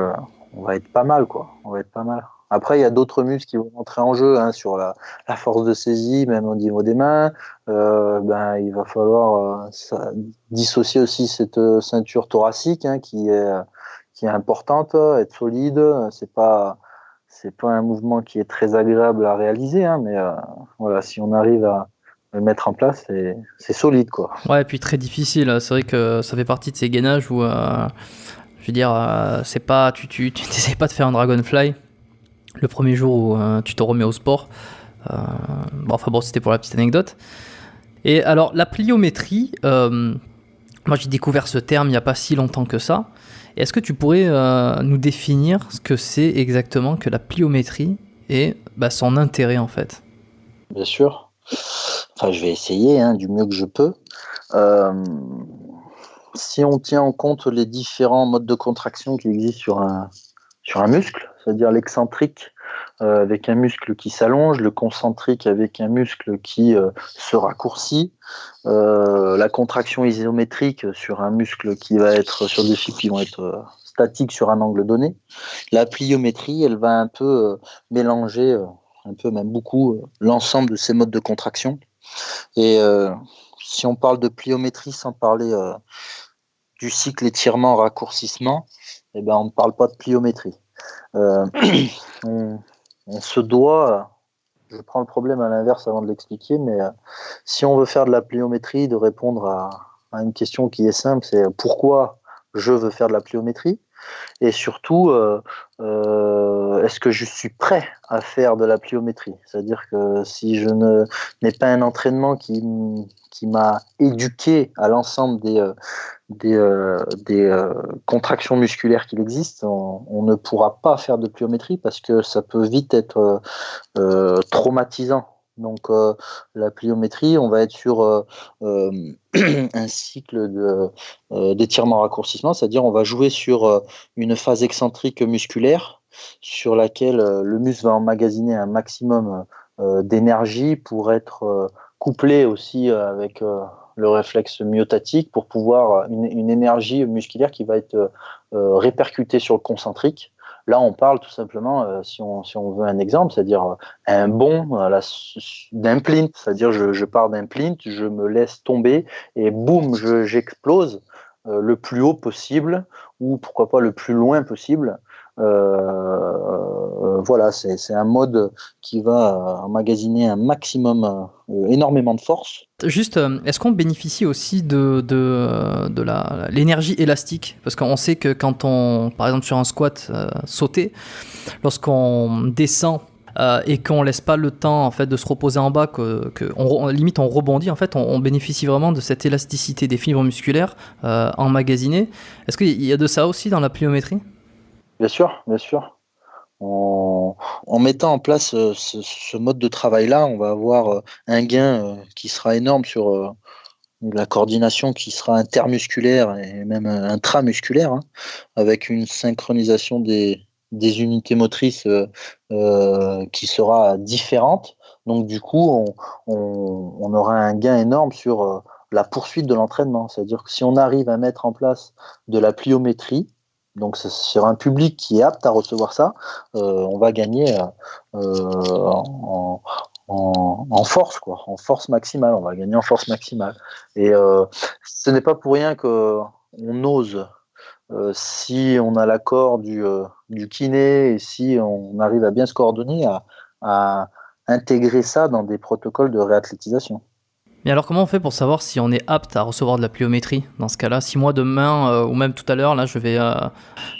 on va être pas mal, quoi. On va être pas mal. Après, il y a d'autres muscles qui vont entrer en jeu, hein, sur la force de saisie, même au niveau des mains. Il va falloir dissocier aussi cette ceinture thoracique, hein, qui est importante, être solide. C'est pas un mouvement qui est très agréable à réaliser, hein, mais voilà, si on arrive à le mettre en place, c'est solide, quoi. Ouais, et puis très difficile. C'est vrai que ça fait partie de ces gainages où, je veux dire, c'est pas, tu t'essayes pas de faire un Dragonfly le premier jour où tu te remets au sport. Bon, c'était pour la petite anecdote. Et alors, la pliométrie, moi j'ai découvert ce terme il n'y a pas si longtemps que ça. Est-ce que tu pourrais nous définir ce que c'est exactement que la pliométrie et son intérêt en fait? Bien sûr. Enfin, je vais essayer, hein, du mieux que je peux. Euh, Si on tient en compte les différents modes de contraction qui existent sur un muscle, c'est-à-dire l'excentrique avec un muscle qui s'allonge, le concentrique avec un muscle qui se raccourcit, la contraction isométrique sur un muscle qui va être sur des fibres qui vont être statiques sur un angle donné. La pliométrie, elle va un peu mélanger, un peu même beaucoup, l'ensemble de ces modes de contraction. Et si on parle de pliométrie sans parler du cycle étirement-raccourcissement, eh ben, on ne parle pas de pliométrie. Euh, on, on se doit, je prends le problème à l'inverse avant de l'expliquer, mais si on veut faire de la pliométrie, de répondre à une question qui est simple, c'est pourquoi je veux faire de la pliométrie, et surtout, est-ce que je suis prêt à faire de la pliométrie? C'est-à-dire que si je n'ai pas un entraînement qui m'a éduqué à l'ensemble des contractions musculaires qu'il existe, on ne pourra pas faire de pliométrie parce que ça peut vite être traumatisant. Donc la pliométrie, on va être sur un cycle d'étirement-raccourcissement, c'est-à-dire on va jouer sur une phase excentrique musculaire sur laquelle le muscle va emmagasiner un maximum d'énergie pour être couplé aussi avec le réflexe myotatique pour pouvoir une énergie musculaire qui va être répercutée sur le concentrique. Là, on parle tout simplement, si on veut un exemple, c'est-à-dire un bond d'un plint, c'est-à-dire je pars d'un plint, je me laisse tomber et boum, j'explose le plus haut possible ou pourquoi pas le plus loin possible. Voilà, c'est un mode qui va emmagasiner un maximum, énormément de force. Juste, est-ce qu'on bénéficie aussi de l'énergie élastique? Parce qu'on sait que quand on, par exemple sur un squat sauté, lorsqu'on descend et qu'on laisse pas le temps en fait de se reposer en bas, limite on rebondit, en fait on bénéficie vraiment de cette élasticité des fibres musculaires emmagasinées. Est-ce qu'il y a de ça aussi dans la pliométrie? Bien sûr, bien sûr. En mettant en place ce mode de travail-là, on va avoir un gain qui sera énorme sur la coordination qui sera intermusculaire et même intramusculaire, hein, avec une synchronisation des unités motrices qui sera différente. Donc du coup, on aura un gain énorme sur la poursuite de l'entraînement. C'est-à-dire que si on arrive à mettre en place de la pliométrie, donc sur un public qui est apte à recevoir ça, on va gagner en force, quoi, en force maximale. On va gagner en force maximale. Et ce n'est pas pour rien qu'on ose, si on a l'accord du kiné et si on arrive à bien se coordonner, à intégrer ça dans des protocoles de réathlétisation. Mais alors comment on fait pour savoir si on est apte à recevoir de la pliométrie dans ce cas-là? Si moi demain ou même tout à l'heure, là je vais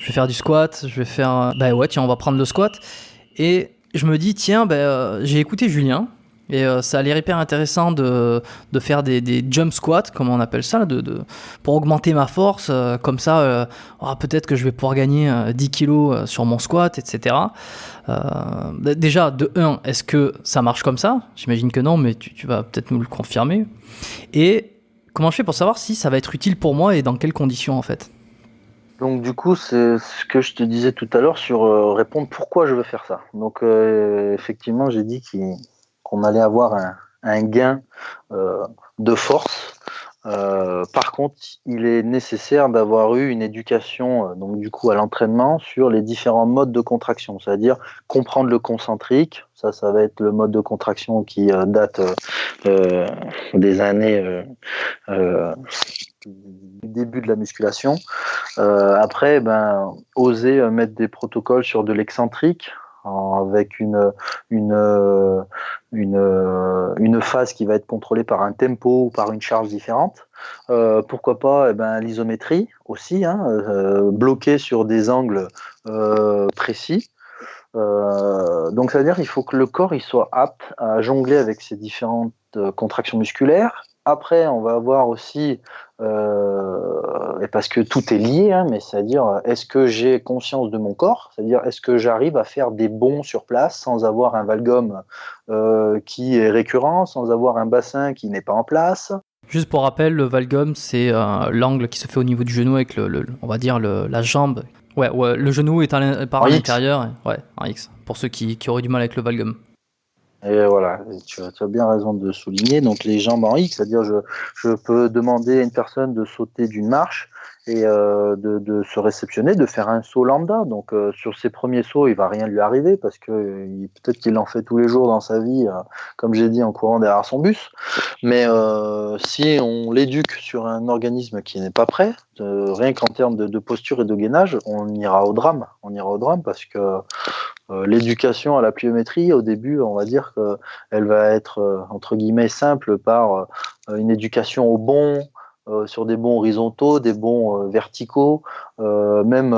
faire du squat, je vais faire... bah ouais, tiens, on va prendre le squat. Et je me dis, tiens, j'ai écouté Julien et ça a l'air hyper intéressant de faire des jump squats, comme on appelle ça, pour augmenter ma force. Comme ça, peut-être que je vais pouvoir gagner 10 kilos sur mon squat, etc. Déjà, de 1, est-ce que ça marche comme ça? J'imagine que non, mais tu vas peut-être nous le confirmer. Et comment je fais pour savoir si ça va être utile pour moi et dans quelles conditions en fait? Donc du coup, c'est ce que je te disais tout à l'heure sur répondre pourquoi je veux faire ça. Donc effectivement, j'ai dit qu'on allait avoir un gain de force. Par contre, il est nécessaire d'avoir eu une éducation donc du coup à l'entraînement sur les différents modes de contraction, c'est-à-dire comprendre le concentrique. Ça va être le mode de contraction qui date des années du début de la musculation. Après, oser mettre des protocoles sur de l'excentrique avec une phase qui va être contrôlée par un tempo ou par une charge différente. Pourquoi pas l'isométrie aussi, bloquée sur des angles précis. Donc ça veut dire qu'il faut que le corps il soit apte à jongler avec ces différentes contractions musculaires. Après, on va avoir aussi, et parce que tout est lié, mais c'est-à-dire, est-ce que j'ai conscience de mon corps? C'est-à-dire, est-ce que j'arrive à faire des bonds sur place sans avoir un valgum qui est récurrent, sans avoir un bassin qui n'est pas en place? Juste pour rappel, le valgum, c'est l'angle qui se fait au niveau du genou avec on va dire la jambe. Ouais, le genou est par l'intérieur. Ouais, en X, pour ceux qui auraient du mal avec le valgum. Et voilà, tu as bien raison de souligner. Donc les jambes en X, c'est-à-dire je peux demander à une personne de sauter d'une marche et de se réceptionner, de faire un saut lambda. Donc sur ses premiers sauts, il va rien lui arriver parce que peut-être qu'il en fait tous les jours dans sa vie, comme j'ai dit, en courant derrière son bus. Mais si on l'éduque sur un organisme qui n'est pas prêt, rien qu'en termes de posture et de gainage, on ira au drame. On ira au drame parce que l'éducation à la pliométrie, au début, on va dire qu'elle va être, entre guillemets, simple par une éducation au bond, sur des bonds horizontaux, des bonds verticaux, même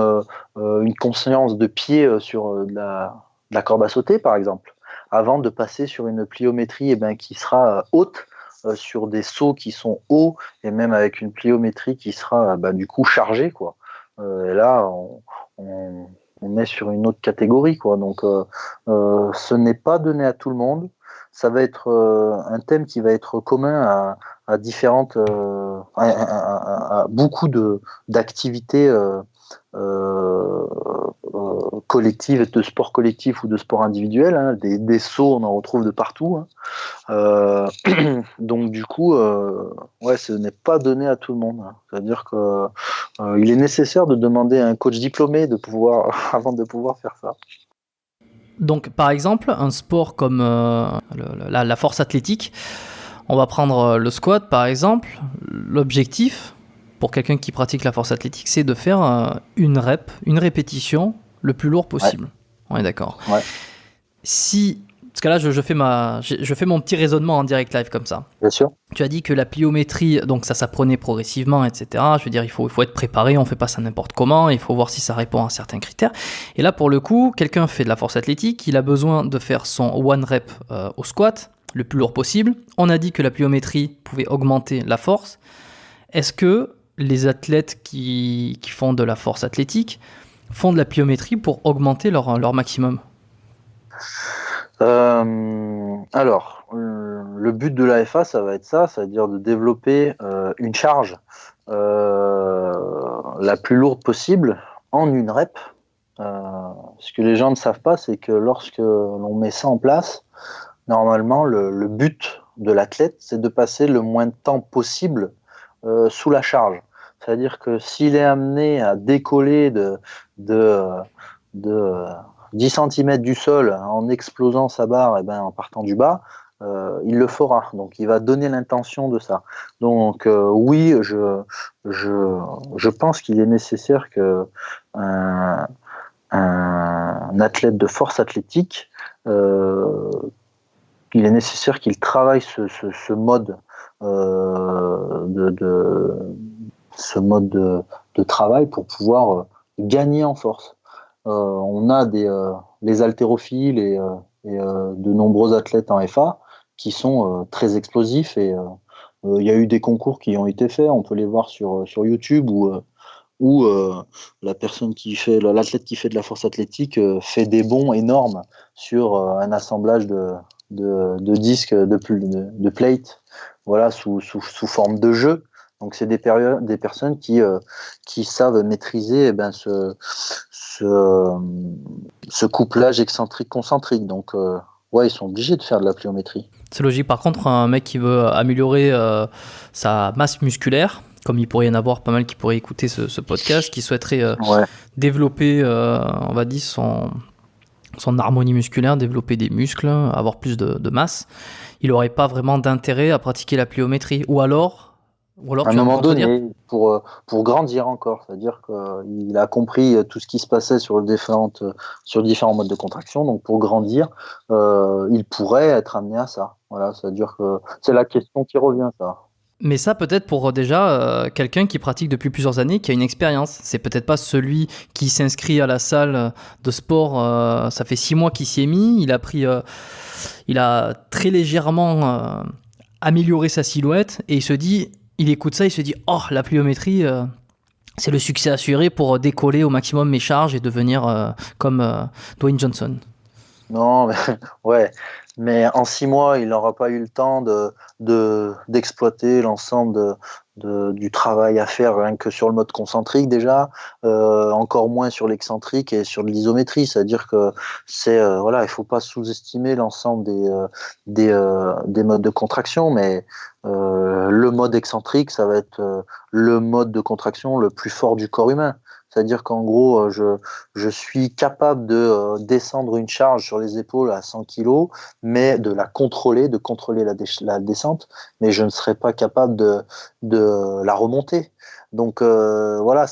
une conscience de pied sur de la corde à sauter, par exemple, avant de passer sur une pliométrie qui sera haute, sur des sauts qui sont hauts, et même avec une pliométrie qui sera du coup chargée, quoi. Et là, on est sur une autre catégorie, quoi. Donc, ce n'est pas donné à tout le monde. Ça va être un thème qui va être commun à différentes, à beaucoup d'activités collectives, de sport collectif ou de sport individuel. Hein. Des sauts, on en retrouve de partout. Hein. Donc, du coup, ce n'est pas donné à tout le monde. Hein. C'est-à-dire que il est nécessaire de demander à un coach diplômé avant de pouvoir faire ça. Donc, par exemple, un sport comme la force athlétique, on va prendre le squat, par exemple. L'objectif, pour quelqu'un qui pratique la force athlétique, c'est de faire une répétition le plus lourd possible. Ouais. On est d'accord. Ouais. Parce que là, je fais mon petit raisonnement en direct live comme ça. Bien sûr. Tu as dit que la pliométrie, donc ça s'apprenait progressivement, etc. Je veux dire, il faut être préparé, on ne fait pas ça n'importe comment, il faut voir si ça répond à certains critères. Et là, pour le coup, quelqu'un fait de la force athlétique, il a besoin de faire son one rep au squat, le plus lourd possible. On a dit que la pliométrie pouvait augmenter la force. Est-ce que les athlètes qui font de la force athlétique font de la pliométrie pour augmenter leur maximum ? Le but de l'AFA, ça va être ça, c'est-à-dire de développer une charge la plus lourde possible en une rep. Ce que les gens ne savent pas, c'est que lorsque l'on met ça en place, normalement, le but de l'athlète, c'est de passer le moins de temps possible sous la charge. C'est-à-dire que s'il est amené à décoller de 10 cm du sol en explosant sa barre, en partant du bas, il le fera. Donc, il va donner l'intention de ça. Donc, oui, je pense qu'il est nécessaire que un athlète de force athlétique, il est nécessaire qu'il travaille ce mode de travail pour pouvoir gagner en force. On a les haltérophiles et de nombreux athlètes en FA qui sont très explosifs et il y a eu des concours qui ont été faits, on peut les voir sur YouTube où l'athlète qui fait de la force athlétique fait des bonds énormes sur un assemblage de disques de plate, voilà, sous forme de jeu. Donc c'est des personnes qui savent maîtriser ce couplage excentrique-concentrique. Donc ouais, ils sont obligés de faire de la pliométrie. C'est logique. Par contre, un mec qui veut améliorer sa masse musculaire, comme il pourrait y en avoir pas mal qui pourraient écouter ce podcast, qui souhaiterait développer, on va dire, son harmonie musculaire, développer des muscles, avoir plus de masse, il n'aurait pas vraiment d'intérêt à pratiquer la pliométrie. Ou alors à un moment donné, pour grandir encore, c'est-à-dire qu'il a compris tout ce qui se passait sur différents modes de contraction, donc pour grandir, il pourrait être amené à ça. Voilà, c'est-à-dire que c'est la question qui revient, ça. Mais ça, peut-être pour déjà quelqu'un qui pratique depuis plusieurs années, qui a une expérience. C'est peut-être pas celui qui s'inscrit à la salle de sport, ça fait 6 mois qu'il s'y est mis, il a très légèrement amélioré sa silhouette et il écoute ça, il se dit « Oh, la pliométrie, c'est le succès assuré pour décoller au maximum mes charges et devenir comme Dwayne Johnson. » Non, mais, ouais. Mais en 6 mois, il n'aura pas eu le temps d'exploiter l'ensemble du travail à faire rien que sur le mode concentrique déjà, encore moins sur l'excentrique et sur l'isométrie. C'est-à-dire que il ne faut pas sous-estimer l'ensemble des modes de contraction, mais le mode excentrique, ça va être le mode de contraction le plus fort du corps humain. C'est-à-dire qu'en gros, je suis capable de descendre une charge sur les épaules à 100 kg, mais de contrôler la descente, mais je ne serai pas capable de la remonter. Donc voilà,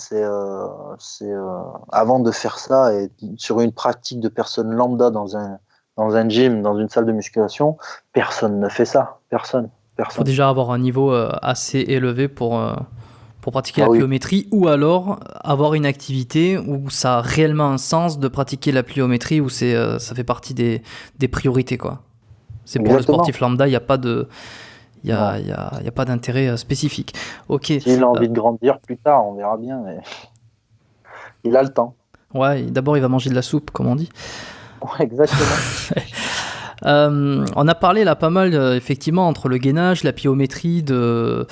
avant de faire ça, et sur une pratique de personne lambda dans un gym, dans une salle de musculation, personne ne fait ça. Personne. Il faut déjà avoir un niveau assez élevé pour pratiquer la pliométrie, ou alors avoir une activité où ça a réellement un sens de pratiquer la pliométrie, où ça fait partie des priorités, quoi. C'est pour le sportif lambda, il n'y a pas d'intérêt spécifique. Ok. S'il a envie de grandir plus tard, on verra bien, mais il a le temps. Ouais, d'abord il va manger de la soupe, comme on dit. Ouais, exactement. On a parlé là pas mal effectivement entre le gainage, la pliométrie, que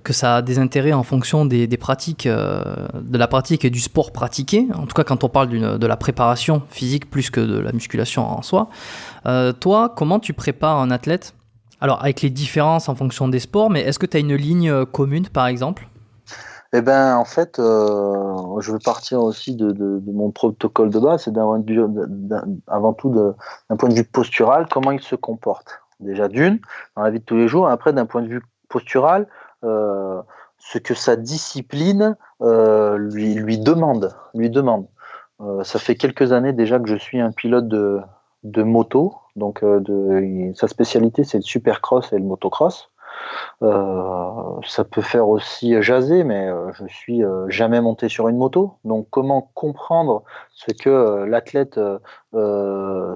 ça a des intérêts en fonction des pratiques, de la pratique et du sport pratiqué. En tout cas, quand on parle de la préparation physique plus que de la musculation en soi. Toi, comment tu prépares un athlète ? Alors, avec les différences en fonction des sports, mais est-ce que tu as une ligne commune, par exemple ? Eh ben, en fait, je veux partir aussi de mon protocole de base, c'est avant tout d'un point de vue postural, comment il se comporte. Déjà d'une, dans la vie de tous les jours, et après d'un point de vue postural, ce que sa discipline lui demande. Ça fait quelques années déjà que je suis un pilote de moto, donc sa spécialité c'est le supercross et le motocross. Ça peut faire aussi jaser, mais je suis jamais monté sur une moto. Donc, comment comprendre ce que l'athlète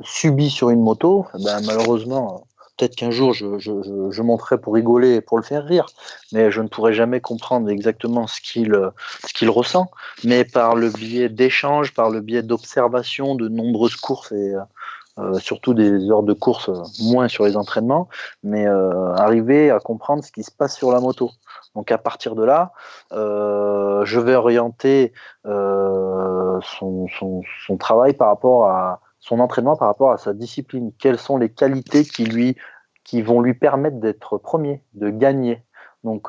subit sur une moto ? Malheureusement, peut-être qu'un jour je monterai pour rigoler et pour le faire rire, mais je ne pourrai jamais comprendre exactement ce qu'il ressent. Mais par le biais d'échanges, par le biais d'observation de nombreuses courses surtout des heures de course, moins sur les entraînements, mais arriver à comprendre ce qui se passe sur la moto. Donc à partir de là, je vais orienter son travail par rapport à son entraînement, par rapport à sa discipline. Quelles sont les qualités qui vont lui permettre d'être premier, de gagner. Donc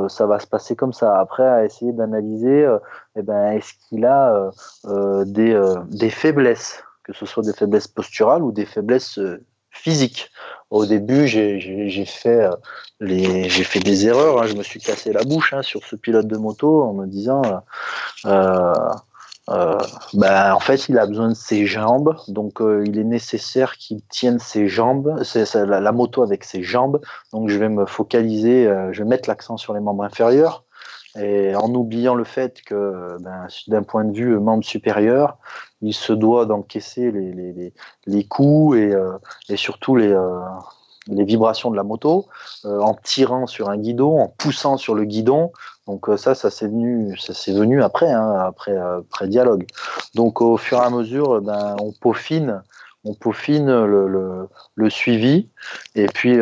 ça va se passer comme ça. Après, à essayer d'analyser, est-ce qu'il a des faiblesses, que ce soit des faiblesses posturales ou des faiblesses physiques. Au début, j'ai fait des erreurs. Hein. Je me suis cassé la bouche sur ce pilote de moto en me disant euh, en fait, il a besoin de ses jambes, donc il est nécessaire qu'il tienne ses jambes, la moto avec ses jambes. Donc je vais me focaliser, je vais mettre l'accent sur les membres inférieurs, et en oubliant le fait que, d'un point de vue membre supérieur, il se doit d'encaisser les coups et surtout les vibrations de la moto, en tirant sur un guidon, en poussant sur le guidon. Donc ça c'est venu après, après dialogue. Donc au fur et à mesure, on peaufine le suivi, et puis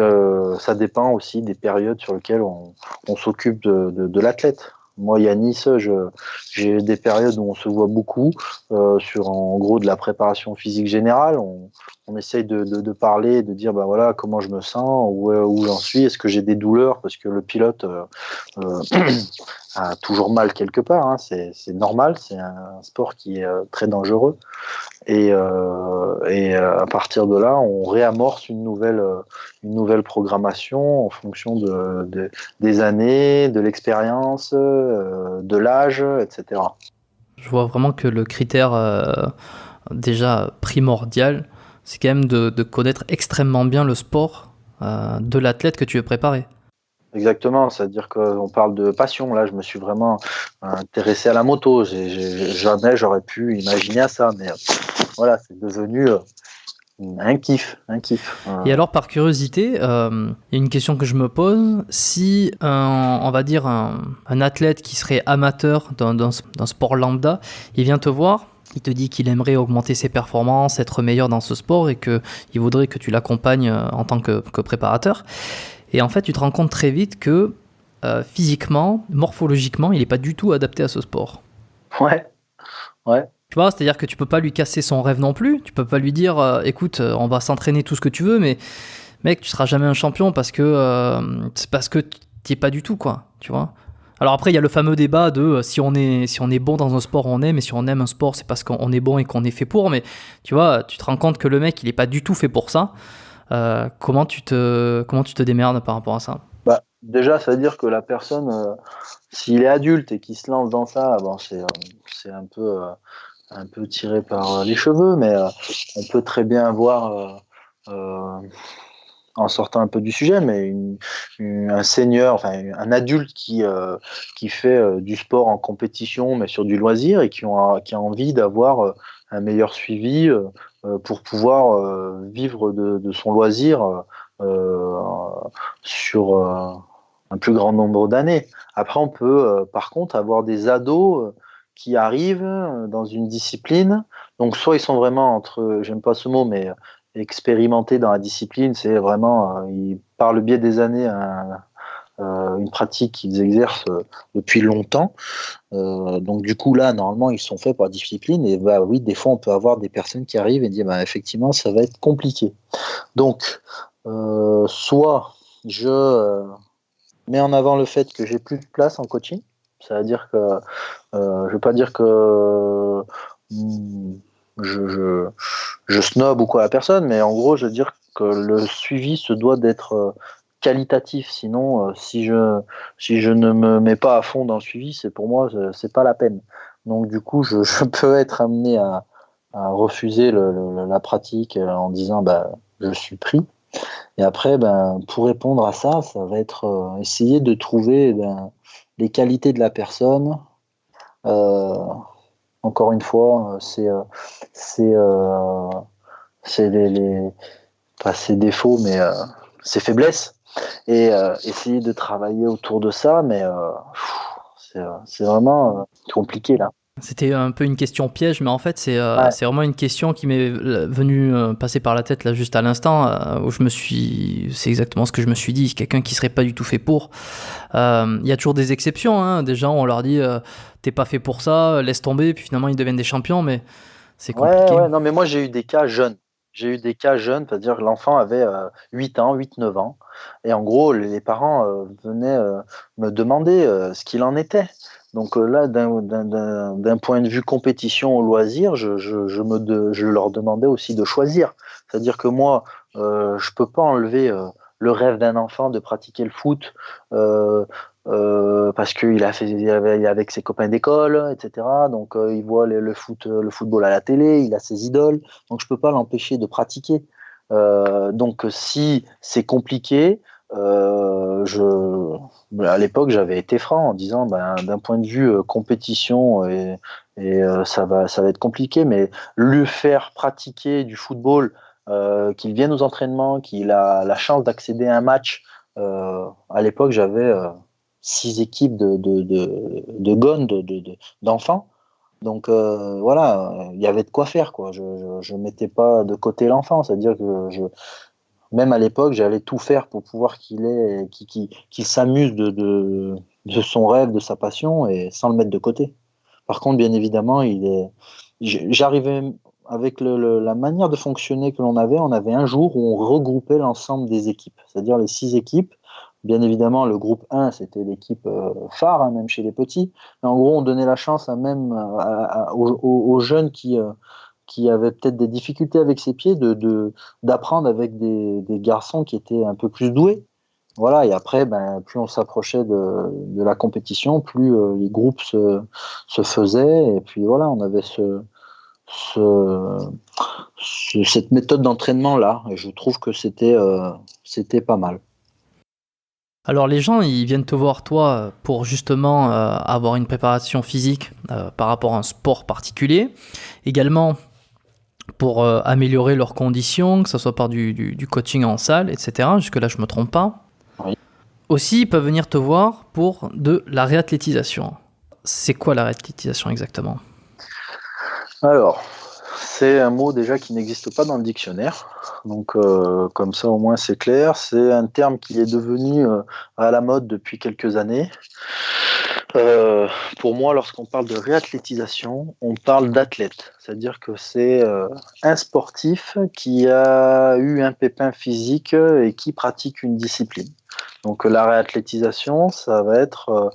ça dépend aussi des périodes sur lesquelles on s'occupe de l'athlète. Moi, Yanis, j'ai des périodes où on se voit beaucoup sur en gros de la préparation physique générale. On essaye de parler, de dire voilà comment je me sens, où j'en suis, est-ce que j'ai des douleurs, parce que le pilote a toujours mal quelque part, hein, c'est normal, c'est un sport qui est très dangereux. Et à partir de là, on réamorce une nouvelle programmation en fonction des années, de l'expérience, de l'âge, etc. Je vois vraiment que le critère déjà primordial, c'est quand même de connaître extrêmement bien le sport de l'athlète que tu veux préparer. Exactement, c'est-à-dire qu'on parle de passion. Là, je me suis vraiment intéressé à la moto. Jamais j'aurais pu imaginer ça, mais voilà, c'est devenu un kiff. Et alors, par curiosité, il y a une question que je me pose. Si, on va dire, un athlète qui serait amateur d'un sport lambda, il vient te voir, il te dit qu'il aimerait augmenter ses performances, être meilleur dans ce sport et qu'il voudrait que tu l'accompagnes en tant que préparateur. Et en fait, tu te rends compte très vite que physiquement, morphologiquement, il n'est pas du tout adapté à ce sport. Ouais. Tu vois, c'est-à-dire que tu peux pas lui casser son rêve non plus. Tu peux pas lui dire, écoute, on va s'entraîner tout ce que tu veux, mais mec, tu seras jamais un champion parce que t'y es pas du tout, quoi. Tu vois. Alors après, il y a le fameux débat de si on est bon dans un sport, on aime, et si on aime un sport, c'est parce qu'on est bon et qu'on est fait pour. Mais tu vois, tu te rends compte que le mec, il est pas du tout fait pour ça. Comment tu te démerdes par rapport à ça? Déjà, ça veut dire que la personne, s'il est adulte et qu'il se lance dans ça, c'est un peu tiré par les cheveux, mais on peut très bien voir, en sortant un peu du sujet, mais un senior, enfin un adulte qui fait du sport en compétition, mais sur du loisir, et qui a envie d'avoir un meilleur suivi pour pouvoir vivre de son loisir sur un plus grand nombre d'années. Après, on peut par contre avoir des ados qui arrivent dans une discipline. Donc, soit ils sont vraiment j'aime pas ce mot, mais expérimentés dans la discipline, c'est vraiment, par le biais des années, une pratique qu'ils exercent depuis longtemps. Donc, du coup, là, normalement, ils sont faits pour la discipline. Et oui, des fois, on peut avoir des personnes qui arrivent et disent, effectivement, ça va être compliqué. Donc, soit je mets en avant le fait que j'ai plus de place en coaching. Ça veut dire que je ne veux pas dire que je snob ou quoi la personne, mais en gros, je veux dire que le suivi se doit d'être qualitatif. Sinon, si je ne me mets pas à fond dans le suivi, pour moi, c'est pas la peine. Donc, du coup, je peux être amené à refuser la pratique en disant je suis pris. Et après, pour répondre à ça, ça va être essayer de trouver les qualités de la personne. Encore une fois, c'est pas ses défauts, mais ses faiblesses. Et essayer de travailler autour de ça, mais c'est vraiment compliqué là. C'était un peu une question piège, mais en fait, Ouais, c'est vraiment une question qui m'est venue passer par la tête là juste à l'instant, où c'est exactement ce que je me suis dit, quelqu'un qui serait pas du tout fait pour. Il y a toujours des exceptions, hein. Des gens, on leur dit, t'es pas fait pour ça, laisse tomber, puis finalement ils deviennent des champions, mais c'est ouais, compliqué. ouais. Non, mais moi, j'ai eu des cas jeunes. J'ai eu des cas jeunes, c'est-à-dire que l'enfant avait 8 ans, 8, 9 ans. Et en gros, les parents venaient me demander ce qu'il en était. Donc là, d'un point de vue compétition au loisir, je leur demandais aussi de choisir. C'est-à-dire que moi, je peux pas enlever le rêve d'un enfant de pratiquer le foot. Euh, Parce qu'il a fait avec ses copains d'école, etc. Donc il voit le football à la télé, il a ses idoles, donc je peux pas l'empêcher de pratiquer. Donc si c'est compliqué, à l'époque j'avais été franc en disant ben, d'un point de vue compétition ça va être compliqué, mais lui faire pratiquer du football, qu'il vienne aux entraînements, qu'il a la chance d'accéder à un match. À l'époque j'avais 6 équipes de gones, d'enfants. Donc voilà, il y avait de quoi faire, quoi. Je mettais pas de côté l'enfant, c'est-à-dire que même à l'époque, j'allais tout faire pour pouvoir qu'il s'amuse de son rêve, de sa passion, et sans le mettre de côté. Par contre, bien évidemment, j'arrivais avec la manière de fonctionner que l'on avait. On avait un jour où on regroupait l'ensemble des équipes, c'est-à-dire les 6 équipes. Bien évidemment, le groupe 1, c'était l'équipe phare, hein, même chez les petits. Mais en gros, on donnait la chance aux jeunes qui avaient peut-être des difficultés avec ses pieds d'apprendre avec des garçons qui étaient un peu plus doués. Voilà, et après, ben, plus on s'approchait de la compétition, plus les groupes se faisaient. Et puis voilà, on avait ce- cette méthode d'entraînement-là. Et je trouve que c'était pas mal. Alors les gens, ils viennent te voir toi pour justement avoir une préparation physique par rapport à un sport particulier, également pour améliorer leurs conditions, que ce soit par du coaching en salle, etc. Jusque-là, je ne me trompe pas. Oui. Aussi, ils peuvent venir te voir pour de la réathlétisation. C'est quoi la réathlétisation exactement? Alors, c'est un mot déjà qui n'existe pas dans le dictionnaire. Donc, comme ça, au moins, c'est clair. C'est un terme qui est devenu à la mode depuis quelques années. Pour moi, lorsqu'on parle de réathlétisation, on parle d'athlète. C'est-à-dire que c'est un sportif qui a eu un pépin physique et qui pratique une discipline. Donc la réathlétisation, ça va être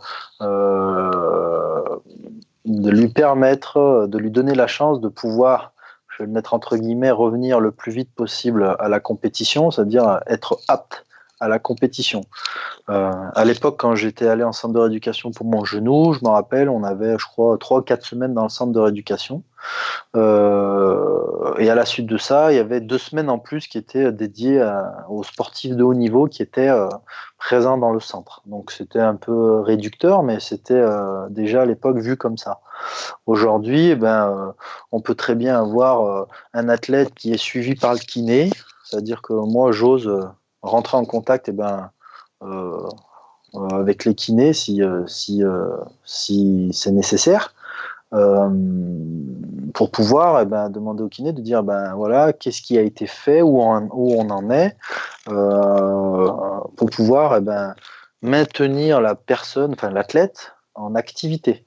de lui permettre, de lui donner la chance de pouvoir, je vais le mettre entre guillemets, revenir le plus vite possible à la compétition, c'est-à-dire être apte à la compétition. À l'époque, quand j'étais allé en centre de rééducation pour mon genou, je me rappelle, on avait, je crois, 3 ou 4 semaines dans le centre de rééducation. Et à la suite de ça, il y avait 2 semaines en plus qui étaient dédiées aux sportifs de haut niveau qui étaient présents dans le centre. Donc c'était un peu réducteur, mais c'était déjà à l'époque vu comme ça. Aujourd'hui, eh ben, on peut très bien avoir un athlète qui est suivi par le kiné, c'est-à-dire que moi, j'ose rentrer en contact, euh, avec les kinés si c'est nécessaire, euh, pour pouvoir demander au kiné de dire ben voilà qu'est-ce qui a été fait, où on en est, pour pouvoir maintenir la personne, enfin l'athlète, en activité.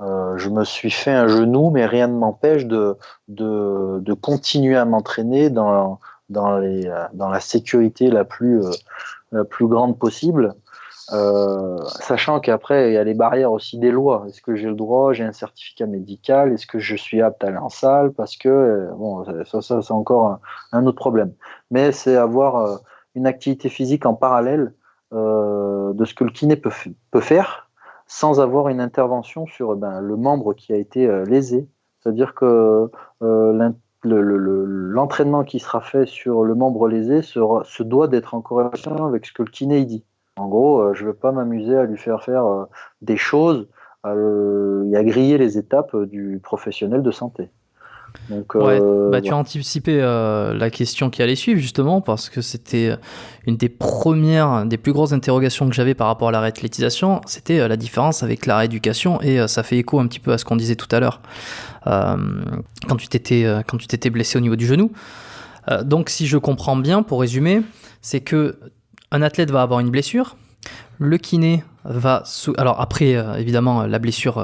Je me suis fait un genou, mais rien ne m'empêche de continuer à m'entraîner dans la sécurité la plus grande possible, sachant qu'après, il y a les barrières aussi des lois. Est-ce que j'ai le droit? J'ai un certificat médical? Est-ce que je suis apte à aller en salle? Parce que, bon, ça c'est encore un autre problème. Mais c'est avoir une activité physique en parallèle de ce que le kiné peut faire sans avoir une intervention sur le membre qui a été lésé. C'est-à-dire que l'entraînement qui sera fait sur le membre lésé se doit d'être en corrélation avec ce que le kiné dit. En gros, je ne veux pas m'amuser à lui faire des choses et à griller les étapes du professionnel de santé. Donc, Ouais, bah, tu voilà. as anticipé la question qui allait suivre justement parce que c'était une des premières, des plus grosses interrogations que j'avais par rapport à la réathlétisation, c'était la différence avec la rééducation et ça fait écho un petit peu à ce qu'on disait tout à l'heure euh, quand tu t'étais blessé au niveau du genou. Donc si je comprends bien, pour résumer, c'est que un athlète va avoir une blessure, le kiné alors après évidemment la blessure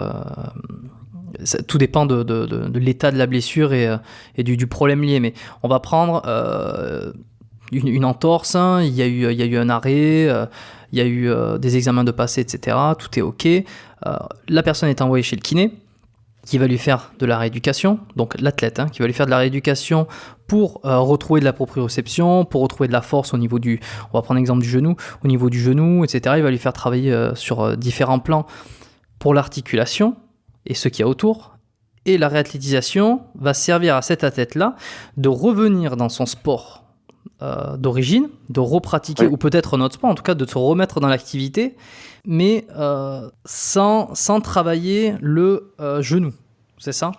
tout dépend de l'état de la blessure et du problème lié. Mais on va prendre une entorse, hein, il y a eu un arrêt, il y a eu des examens de passé, etc. Tout est OK. La personne est envoyée chez le kiné qui va lui faire de la rééducation, donc l'athlète, hein, qui va lui faire de la rééducation pour retrouver de la proprioception, pour retrouver de la force au niveau on va prendre l'exemple du genou, au niveau du genou, etc. Il va lui faire travailler sur différents plans pour l'articulation et ce qu'il y a autour. Et la réathlétisation va servir à cet athlète-là de revenir dans son sport d'origine, de repratiquer, Oui. ou peut-être un autre sport, en tout cas de se remettre dans l'activité, mais sans travailler le genou. C'est ça?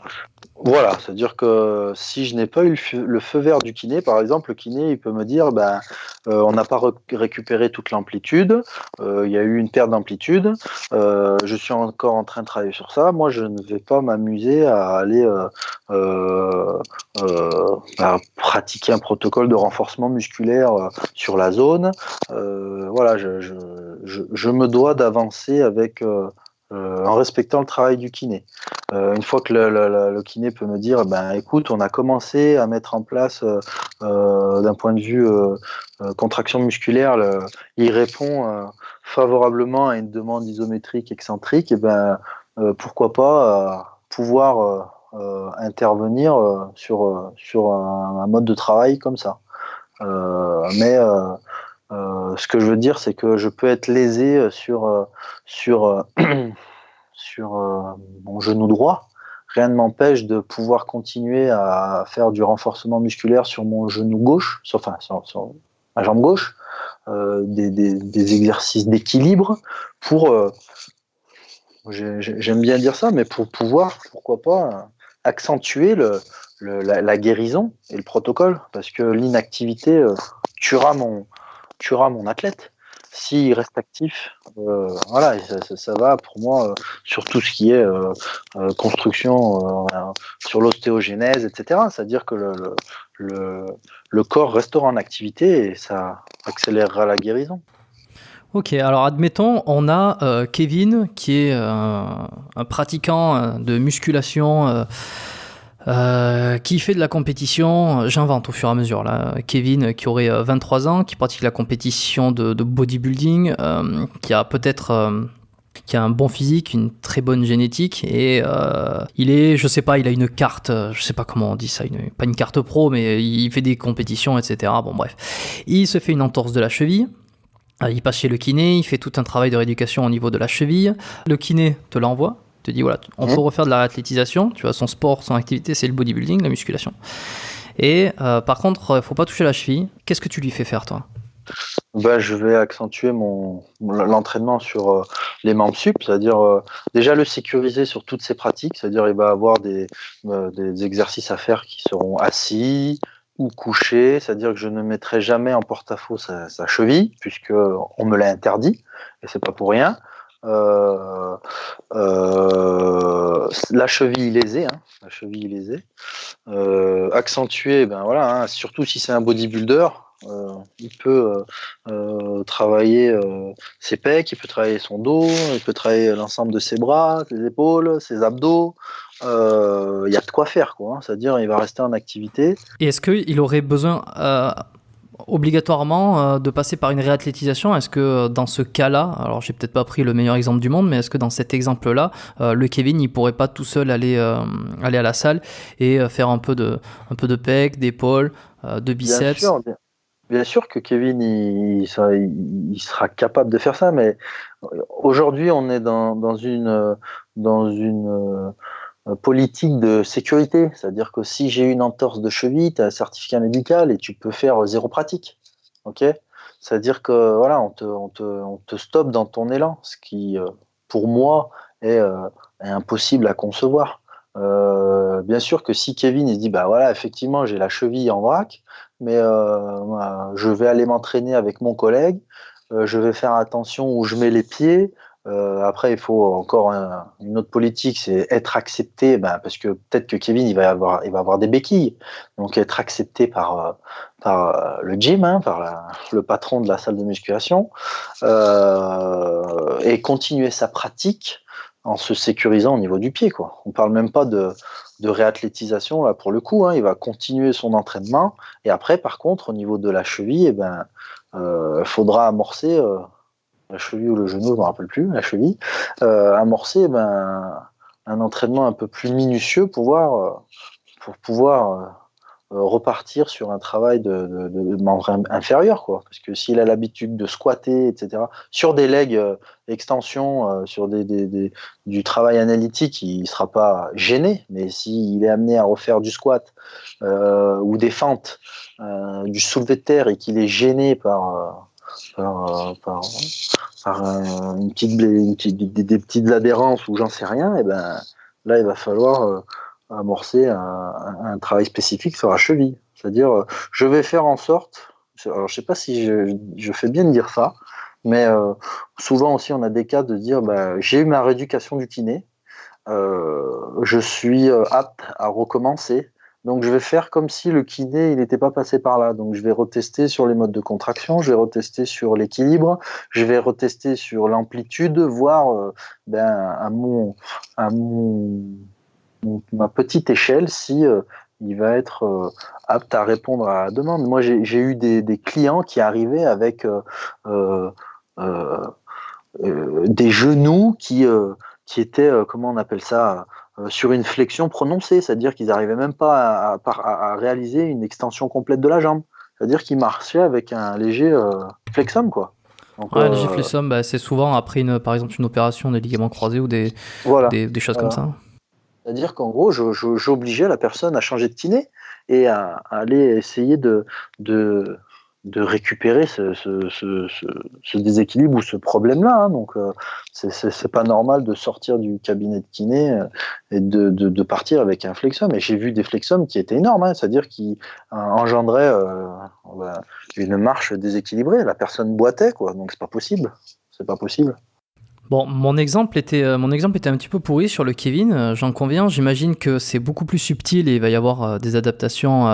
Voilà, c'est-à-dire que si je n'ai pas eu le feu vert du kiné, par exemple, le kiné, il peut me dire, on n'a pas récupéré toute l'amplitude, il y a eu une perte d'amplitude, je suis encore en train de travailler sur ça. Moi, je ne vais pas m'amuser à aller à pratiquer un protocole de renforcement musculaire sur la zone. Voilà, je me dois d'avancer avec en respectant le travail du kiné. Une fois que le kiné peut me dire, écoute, on a commencé à mettre en place, d'un point de vue contraction musculaire, il répond favorablement à une demande isométrique excentrique, et pourquoi pas pouvoir intervenir sur un mode de travail comme ça. Mais ce que je veux dire, c'est que je peux être lésé sur sur mon genou droit. Rien ne m'empêche de pouvoir continuer à faire du renforcement musculaire sur mon genou gauche, sur ma jambe gauche, des exercices d'équilibre pour, j'aime bien dire ça, mais pour pouvoir, pourquoi pas, accentuer la guérison et le protocole, parce que l'inactivité tuera mon athlète. S'il reste actif, voilà, ça va pour moi sur tout ce qui est construction, sur l'ostéogenèse, etc. C'est-à-dire que le, le corps restera en activité et ça accélérera la guérison. Ok, alors admettons, on a Kevin qui est un pratiquant de musculation qui fait de la compétition, j'invente au fur et à mesure là. Kevin qui aurait 23 ans, qui pratique la compétition de bodybuilding, qui a peut-être qui a un bon physique, une très bonne génétique et je sais pas, il a une carte, je sais pas comment on dit ça, pas une carte pro, mais il fait des compétitions, etc. Bon bref, il se fait une entorse de la cheville. Il passe chez le kiné, il fait tout un travail de rééducation au niveau de la cheville. Le kiné te l'envoie, te dit voilà, on peut refaire de la réathlétisation. Tu vois, son sport, son activité, c'est le bodybuilding, la musculation. Et par contre, faut pas toucher la cheville. Qu'est-ce que tu lui fais faire, toi? Je vais accentuer l'entraînement sur les membres sup, c'est-à-dire déjà le sécuriser sur toutes ses pratiques, c'est-à-dire il va avoir des exercices à faire qui seront assis ou couchés, c'est-à-dire que je ne mettrai jamais en porte-à-faux sa cheville, puisque on me l'a interdit, et c'est pas pour rien. La cheville lésée, hein, la cheville lésée. Accentuer, voilà, hein, surtout si c'est un bodybuilder, il peut travailler ses pecs, il peut travailler son dos, il peut travailler l'ensemble de ses bras, ses épaules, ses abdos. Il y a de quoi faire, quoi, hein, c'est-à-dire il va rester en activité. Et est-ce qu'il aurait besoin obligatoirement de passer par une réathlétisation? Est-ce que dans ce cas-là, alors j'ai peut-être pas pris le meilleur exemple du monde, mais est-ce que dans cet exemple-là, le Kevin, il pourrait pas tout seul aller à la salle et faire un peu de pec, d'épaule, de biceps? Bien sûr que Kevin il sera capable de faire ça, mais aujourd'hui on est dans une politique de sécurité, c'est-à-dire que si j'ai une entorse de cheville, tu as un certificat médical et tu peux faire zéro pratique. Ok, c'est-à-dire que voilà, on te stoppe dans ton élan, ce qui pour moi est impossible à concevoir. Bien sûr que si Kevin il se dit bah voilà effectivement j'ai la cheville en vrac, mais je vais aller m'entraîner avec mon collègue, je vais faire attention où je mets les pieds. Après il faut encore une autre politique, c'est être accepté, ben, parce que peut-être que Kevin il va avoir des béquilles, donc être accepté par le gym, hein, le patron de la salle de musculation, et continuer sa pratique en se sécurisant au niveau du pied, quoi. On parle même pas de réathlétisation là pour le coup, hein. Il va continuer son entraînement et après, par contre, au niveau de la cheville, eh ben, faudra amorcer la cheville ou le genou, je me rappelle plus, la cheville, amorcer un entraînement un peu plus minutieux pour pouvoir repartir sur un travail de membre inférieur, quoi. Parce que s'il a l'habitude de squatter, etc., sur des legs extensions, sur du travail analytique, il ne sera pas gêné. Mais s'il est amené à refaire du squat ou des fentes, du soulevé de terre et qu'il est gêné par des petites adhérences ou j'en sais rien, et ben là, il va falloir amorcer un travail spécifique sur la cheville. C'est-à-dire, je vais faire en sorte, alors je ne sais pas si je fais bien de dire ça, mais souvent aussi on a des cas de dire, bah, j'ai eu ma rééducation du kiné, je suis apte à recommencer, donc je vais faire comme si le kiné il n'était pas passé par là. Donc je vais retester sur les modes de contraction, je vais retester sur l'équilibre, je vais retester sur l'amplitude, voir à ma petite échelle si il va être apte à répondre à la demande. Moi, j'ai eu des clients qui arrivaient avec euh, euh, des genoux qui étaient, comment on appelle ça, sur une flexion prononcée, c'est-à-dire qu'ils n'arrivaient même pas à réaliser une extension complète de la jambe. C'est-à-dire qu'ils marchaient avec un léger flexum, quoi. Donc, Ouais, léger flexum, bah, c'est souvent après par exemple une opération des ligaments croisés ou voilà. des choses comme ça. C'est-à-dire qu'en gros, j'obligeais la personne à changer de kiné et à aller essayer de récupérer ce déséquilibre ou ce problème-là, hein. Donc, c'est pas normal de sortir du cabinet de kiné et de partir avec un flexum. Et j'ai vu des flexums qui étaient énormes, hein, c'est-à-dire qui engendraient une marche déséquilibrée. La personne boitait, quoi. Donc, c'est pas possible. C'est pas possible. Bon, mon exemple était un petit peu pourri sur le Kevin, j'en conviens. J'imagine que c'est beaucoup plus subtil et il va y avoir des adaptations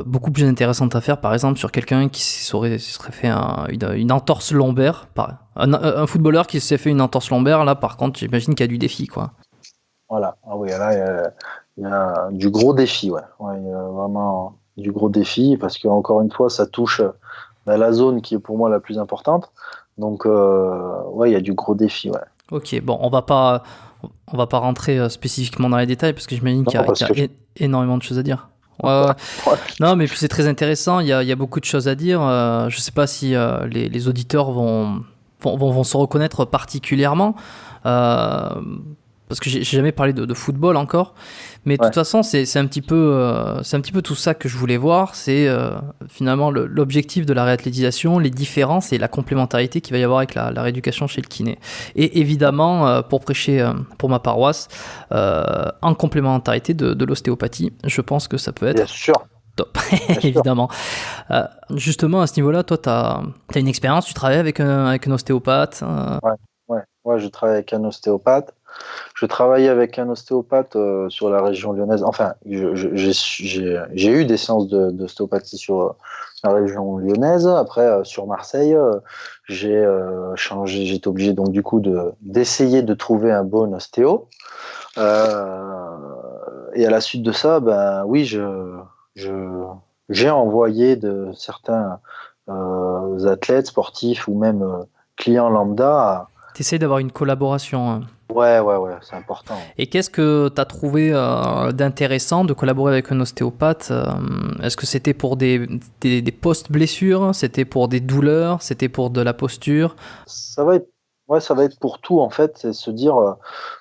beaucoup plus intéressantes à faire. Par exemple, sur quelqu'un qui se serait fait une entorse lombaire. Un footballeur qui s'est fait une entorse lombaire, là par contre, j'imagine qu'il y a du défi, quoi. Voilà, ah oui, là, il y a du gros défi, ouais. Ouais, il y a vraiment du gros défi parce qu'encore une fois, ça touche la zone qui est pour moi la plus importante. Donc, ouais, il y a du gros défi, ouais. Ok, bon, on va pas rentrer spécifiquement dans les détails parce que j'imagine qu'il y a énormément de choses à dire. Ouais. Non, mais puis c'est très intéressant, il y a beaucoup de choses à dire. Je sais pas si les auditeurs vont se reconnaître particulièrement. Parce que j'ai jamais parlé de football encore, mais de toute façon c'est un petit peu tout ça que je voulais voir, c'est finalement l'objectif de la réathlétisation, les différences et la complémentarité qu'il va y avoir avec la rééducation chez le kiné. Et évidemment, pour prêcher pour ma paroisse, en complémentarité de l'ostéopathie, je pense que ça peut être bien sûr. Top, évidemment. Justement, à ce niveau-là, toi, tu as une expérience, tu travailles avec un ostéopathe Ouais, je travaille avec un ostéopathe. Je travaillais avec un ostéopathe sur la région lyonnaise. Enfin, j'ai eu des séances d'ostéopathie sur la région lyonnaise. Après, sur Marseille, j'ai changé. J'étais obligé donc du coup d'essayer de trouver un bon ostéo. Et à la suite de ça, ben oui, j'ai envoyé de certains athlètes sportifs ou même clients lambda. T'essayes d'avoir une collaboration. Ouais, c'est important. Et qu'est-ce que tu as trouvé d'intéressant de collaborer avec un ostéopathe? Est-ce que c'était pour des post-blessures? C'était pour des douleurs? C'était pour de la posture? Ça va être pour tout, en fait. C'est se dire,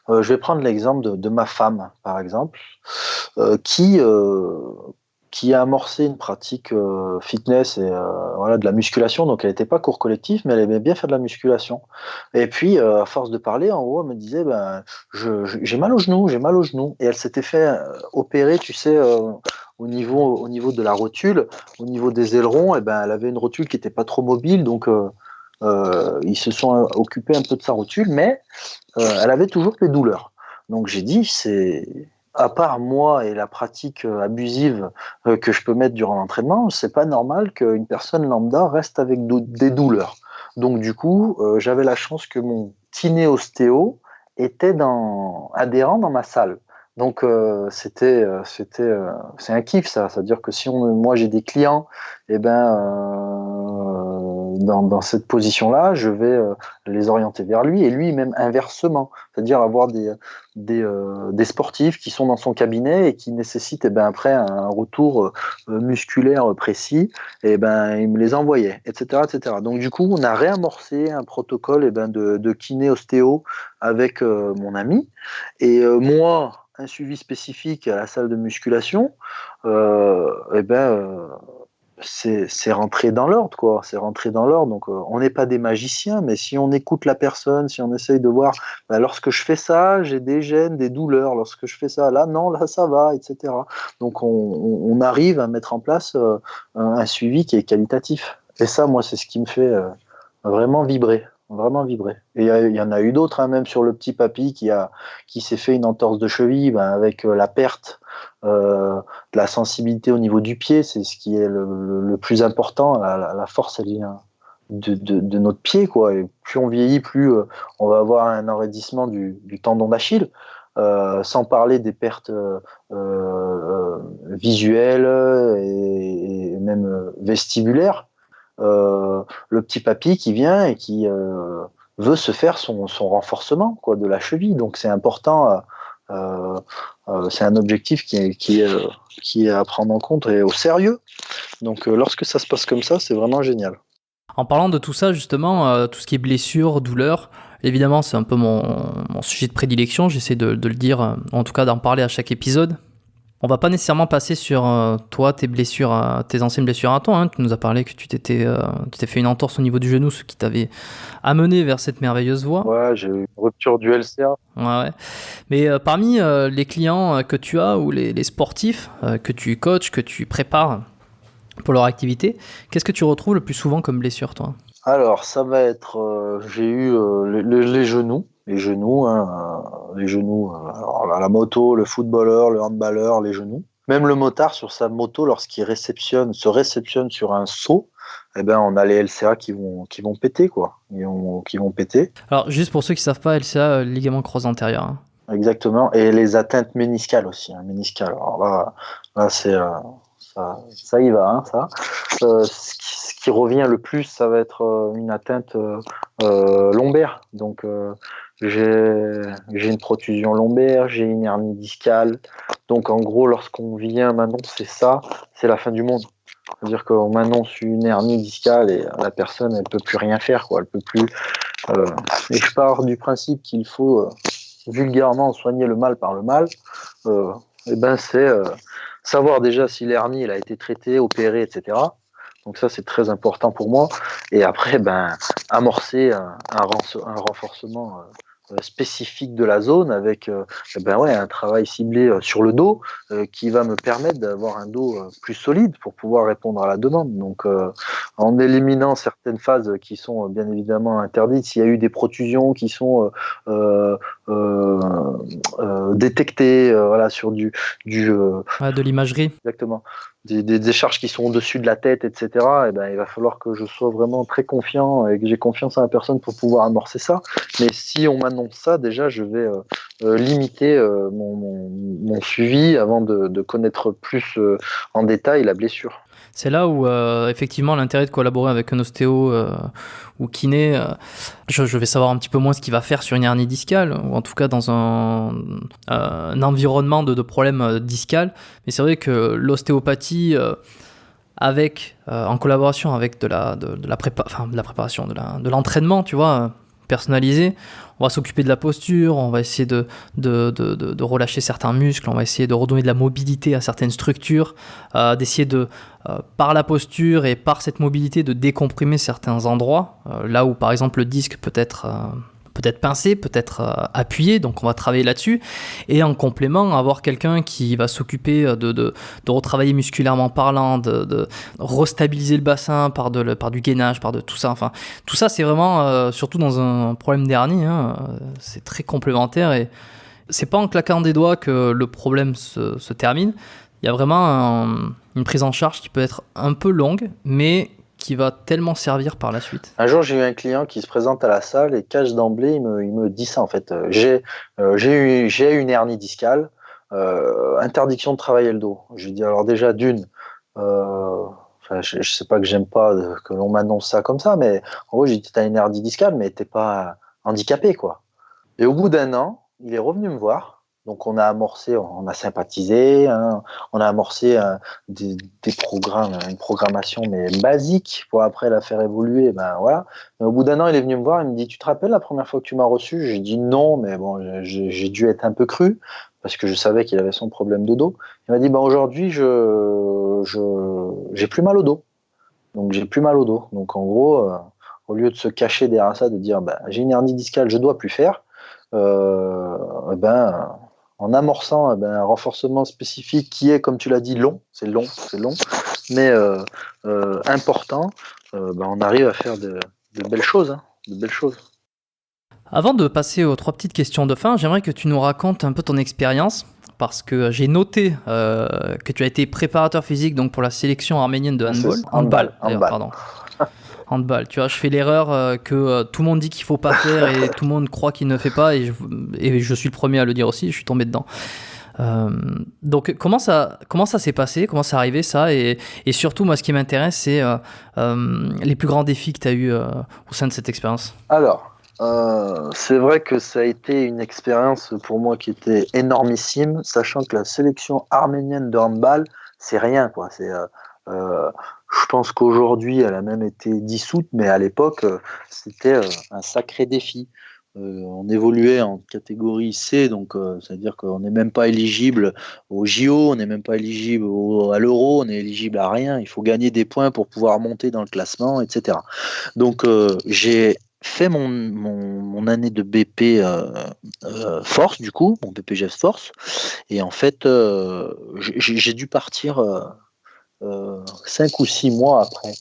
je vais prendre l'exemple de ma femme, par exemple, qui qui a amorcé une pratique fitness et voilà, de la musculation. Donc, elle n'était pas cours collectif, mais elle aimait bien faire de la musculation. Et puis, à force de parler, en gros, elle me disait, ben, j'ai mal au genou, j'ai mal au genou. Et elle s'était fait opérer, tu sais, au niveau de la rotule, au niveau des ailerons. Et ben, elle avait une rotule qui n'était pas trop mobile, donc ils se sont occupés un peu de sa rotule, mais elle avait toujours des douleurs. Donc, j'ai dit, c'est à part moi et la pratique abusive que je peux mettre durant l'entraînement, c'est pas normal qu'une personne lambda reste avec des douleurs. Donc du coup, j'avais la chance que mon kiné ostéo était adhérent dans ma salle. Donc c'est un kiff ça, c'est-à-dire que si moi j'ai des clients, et ben dans cette position-là, je vais les orienter vers lui et lui même inversement, c'est-à-dire avoir des sportifs qui sont dans son cabinet et qui nécessitent et ben après un retour musculaire précis, et ben il me les envoyait, etc., etc. Donc du coup, on a réamorcé un protocole et ben de kiné ostéo avec mon ami et moi un suivi spécifique à la salle de musculation, et ben c'est rentré dans l'ordre, quoi. C'est rentré dans l'ordre. Donc, on n'est pas des magiciens, mais si on écoute la personne, si on essaye de voir, bah, lorsque je fais ça, j'ai des gênes, des douleurs. Lorsque je fais ça, là, non, là, ça va, etc. Donc, on arrive à mettre en place un suivi qui est qualitatif. Et ça, moi, c'est ce qui me fait vraiment vibrer. Vraiment vibrer. Et il y en a eu d'autres, hein, même sur le petit papy qui s'est fait une entorse de cheville, ben, avec la perte de la sensibilité au niveau du pied, c'est ce qui est le plus important. La force, elle vient de notre pied, quoi. Et plus on vieillit, plus on va avoir un enraidissement du tendon d'Achille, sans parler des pertes visuelles et même vestibulaires. Le petit papy qui vient et qui veut se faire son renforcement, quoi, de la cheville. Donc c'est important. C'est un objectif qui est à prendre en compte et au sérieux. Donc lorsque ça se passe comme ça, c'est vraiment génial. En parlant de tout ça, justement, tout ce qui est blessure, douleur, évidemment, c'est un peu mon sujet de prédilection. J'essaie de le dire, en tout cas d'en parler à chaque épisode. On va pas nécessairement passer sur toi, tes blessures, tes anciennes blessures à toi. Hein. Tu nous as parlé que tu t'es fait une entorse au niveau du genou, ce qui t'avait amené vers cette merveilleuse voie. Ouais, j'ai eu une rupture du LCA. Ouais. Mais parmi les clients que tu as ou les sportifs que tu coaches, que tu prépares pour leur activité, qu'est-ce que tu retrouves le plus souvent comme blessure, toi ? Alors, ça va être, j'ai eu les genoux. Les genoux, hein, alors, la moto, le footballeur, le handballeur, les genoux. Même le motard sur sa moto, lorsqu'il se réceptionne sur un saut, eh ben, on a les LCA qui vont péter, quoi. Qui vont péter. Alors, juste pour ceux qui ne savent pas, LCA, ligament croisé antérieur. Hein. Exactement. Et les atteintes méniscales aussi. Hein, méniscales. Alors là c'est... ça y va, hein, ça. Ce qui revient le plus, ça va être une atteinte lombaire. Donc, j'ai une protrusion lombaire, j'ai une hernie discale. Donc, en gros, lorsqu'on vient m'annoncer ça, c'est la fin du monde. C'est-à-dire qu'on m'annonce une hernie discale et la personne, elle peut plus rien faire, quoi. Elle peut plus. Et je pars du principe qu'il faut vulgairement soigner le mal par le mal. Et ben, c'est savoir déjà si l'hernie elle a été traitée, opérée, etc. Donc ça, c'est très important pour moi. Et après, ben, amorcer un renforcement spécifique de la zone avec un travail ciblé sur le dos qui va me permettre d'avoir un dos plus solide pour pouvoir répondre à la demande. Donc, en éliminant certaines phases qui sont bien évidemment interdites, s'il y a eu des protrusions qui sont détectées voilà, sur de l'imagerie. Exactement. Des charges qui sont au-dessus de la tête, etc. Et ben, il va falloir que je sois vraiment très confiant et que j'ai confiance en la personne pour pouvoir amorcer ça. Mais si on m'annonce ça, déjà, je vais limiter mon suivi avant de connaître plus en détail la blessure. C'est là où, effectivement, l'intérêt de collaborer avec un ostéo ou kiné, je vais savoir un petit peu moins ce qu'il va faire sur une hernie discale, ou en tout cas dans un environnement de problème discal. Mais c'est vrai que l'ostéopathie, en collaboration avec de la préparation, de l'entraînement, tu vois, personnalisé. On va s'occuper de la posture, on va essayer de relâcher certains muscles, on va essayer de redonner de la mobilité à certaines structures, d'essayer de, par la posture et par cette mobilité, de décomprimer certains endroits, là où par exemple le disque peut-être pincé, peut-être appuyé, donc on va travailler là-dessus. Et en complément, avoir quelqu'un qui va s'occuper de retravailler musculairement parlant, de restabiliser le bassin par du gainage, par de tout ça. Enfin, tout ça, c'est vraiment, surtout dans un problème d'hernie, c'est très complémentaire et c'est pas en claquant des doigts que le problème se termine. Il y a vraiment une prise en charge qui peut être un peu longue, mais qui va tellement servir par la suite. Un jour, j'ai eu un client qui se présente à la salle et cache d'emblée, il me dit ça en fait. J'ai une hernie discale, interdiction de travailler le dos. Je lui dis alors déjà je sais pas que j'aime pas que l'on m'annonce ça comme ça, mais en gros, j'ai dit t'as une hernie discale, mais t'es pas handicapé quoi. Et au bout d'un an, il est revenu me voir. Donc on a amorcé, on a sympathisé, hein, on a amorcé des programmes, une programmation mais basique pour après la faire évoluer. Ben voilà. Mais au bout d'un an, il est venu me voir, il me dit tu te rappelles la première fois que tu m'as reçu? J'ai dit non, mais bon, j'ai dû être un peu cru parce que je savais qu'il avait son problème de dos. Il m'a dit ben aujourd'hui j'ai plus mal au dos. Donc j'ai plus mal au dos. Donc en gros, au lieu de se cacher derrière ça, de dire ben j'ai une hernie discale, je dois plus faire. En amorçant un renforcement spécifique qui est, comme tu l'as dit, long, mais important, on arrive à faire de belles choses, hein, de belles choses. Avant de passer aux 3 petites questions de fin, j'aimerais que tu nous racontes un peu ton expérience, parce que j'ai noté que tu as été préparateur physique donc pour la sélection arménienne de handball. Handball. Pardon. Handball, tu vois, je fais l'erreur que tout le monde dit qu'il faut pas faire et tout le monde croit qu'il ne fait pas et je suis le premier à le dire aussi, je suis tombé dedans. Donc comment ça s'est passé, comment c'est arrivé ça et surtout moi ce qui m'intéresse c'est les plus grands défis que tu as eu au sein de cette expérience. Alors, c'est vrai que ça a été une expérience pour moi qui était énormissime, sachant que la sélection arménienne de handball, c'est rien quoi, je pense qu'aujourd'hui, elle a même été dissoute, mais à l'époque, c'était un sacré défi. On évoluait en catégorie C, donc c'est-à-dire qu'on n'est même pas éligible au JO, on n'est même pas éligible à l'Euro, on est éligible à rien. Il faut gagner des points pour pouvoir monter dans le classement, etc. Donc j'ai fait mon année de BP Force, du coup, mon BPGS Force, et en fait, j'ai dû partir 5 ou 6 mois après.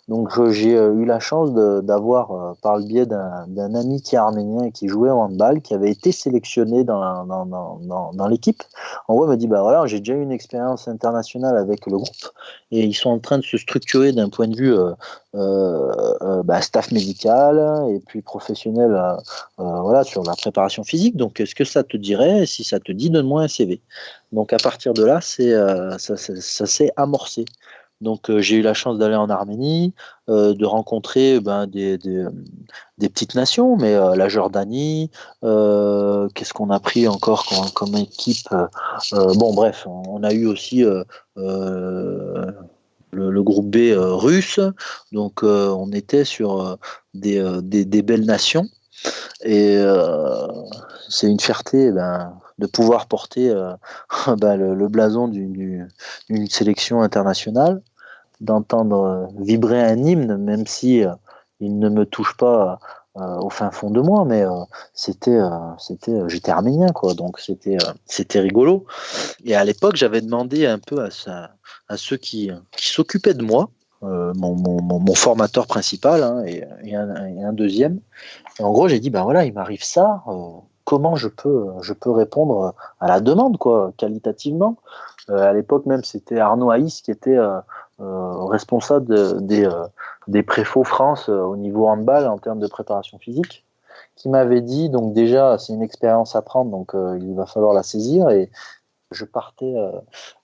Donc j'ai eu la chance d'avoir, par le biais d'un ami qui est arménien et qui jouait au handball, qui avait été sélectionné dans l'équipe. En gros, il m'a dit, bah voilà, j'ai déjà eu une expérience internationale avec le groupe et ils sont en train de se structurer d'un point de vue staff médical et puis professionnel voilà, sur la préparation physique. Donc, est-ce que ça te dirait? Si ça te dit, donne-moi un CV. Donc, à partir de là, ça s'est amorcé. Donc j'ai eu la chance d'aller en Arménie, de rencontrer des petites nations, mais la Jordanie, qu'est-ce qu'on a pris encore comme équipe bon bref, on a eu aussi le groupe B russe, donc on était sur des belles nations, et c'est une fierté de pouvoir porter le blason d'une sélection internationale, d'entendre vibrer un hymne, même si il ne me touche pas au fin fond de moi, mais j'étais arménien, quoi, donc c'était rigolo. Et à l'époque, j'avais demandé un peu à ceux qui s'occupaient de moi, mon formateur principal, hein, et un deuxième. Et en gros, j'ai dit, ben voilà, il m'arrive ça, comment je peux répondre à la demande, quoi, qualitativement. À l'époque même, c'était Arnaud Haïs qui était responsable des préfaux France au niveau handball en termes de préparation physique, qui m'avait dit, donc déjà, c'est une expérience à prendre, donc il va falloir la saisir. Et je partais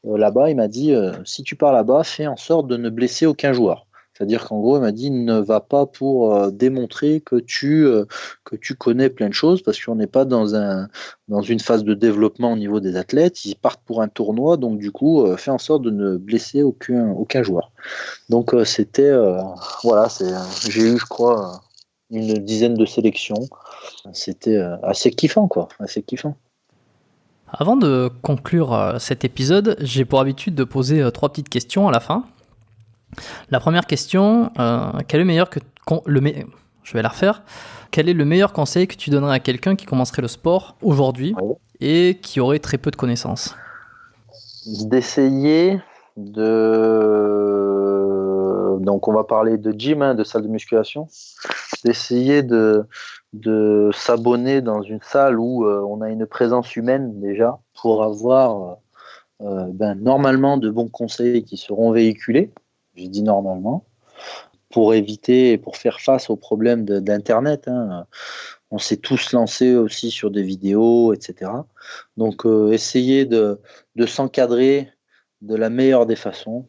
là-bas, il m'a dit, si tu pars là-bas, fais en sorte de ne blesser aucun joueur. C'est-à-dire qu'en gros, il m'a dit, ne va pas pour démontrer que tu connais plein de choses, parce qu'on n'est pas dans une phase de développement au niveau des athlètes. Ils partent pour un tournoi, donc du coup, fais en sorte de ne blesser aucun joueur. Donc voilà, j'ai eu, je crois, une dizaine de sélections. C'était assez kiffant, quoi. Assez kiffant. Avant de conclure cet épisode, j'ai pour habitude de poser 3 petites questions à la fin. La première question, quel est je vais la refaire. Quel est le meilleur conseil que tu donnerais à quelqu'un qui commencerait le sport aujourd'hui et qui aurait très peu de connaissances? D'essayer donc on va parler de gym, de salle de musculation, d'essayer de s'abonner dans une salle où on a une présence humaine déjà pour avoir normalement de bons conseils qui seront véhiculés, je dis normalement, pour éviter et pour faire face aux problèmes d'Internet. On s'est tous lancés aussi sur des vidéos, etc. Donc essayer de s'encadrer de la meilleure des façons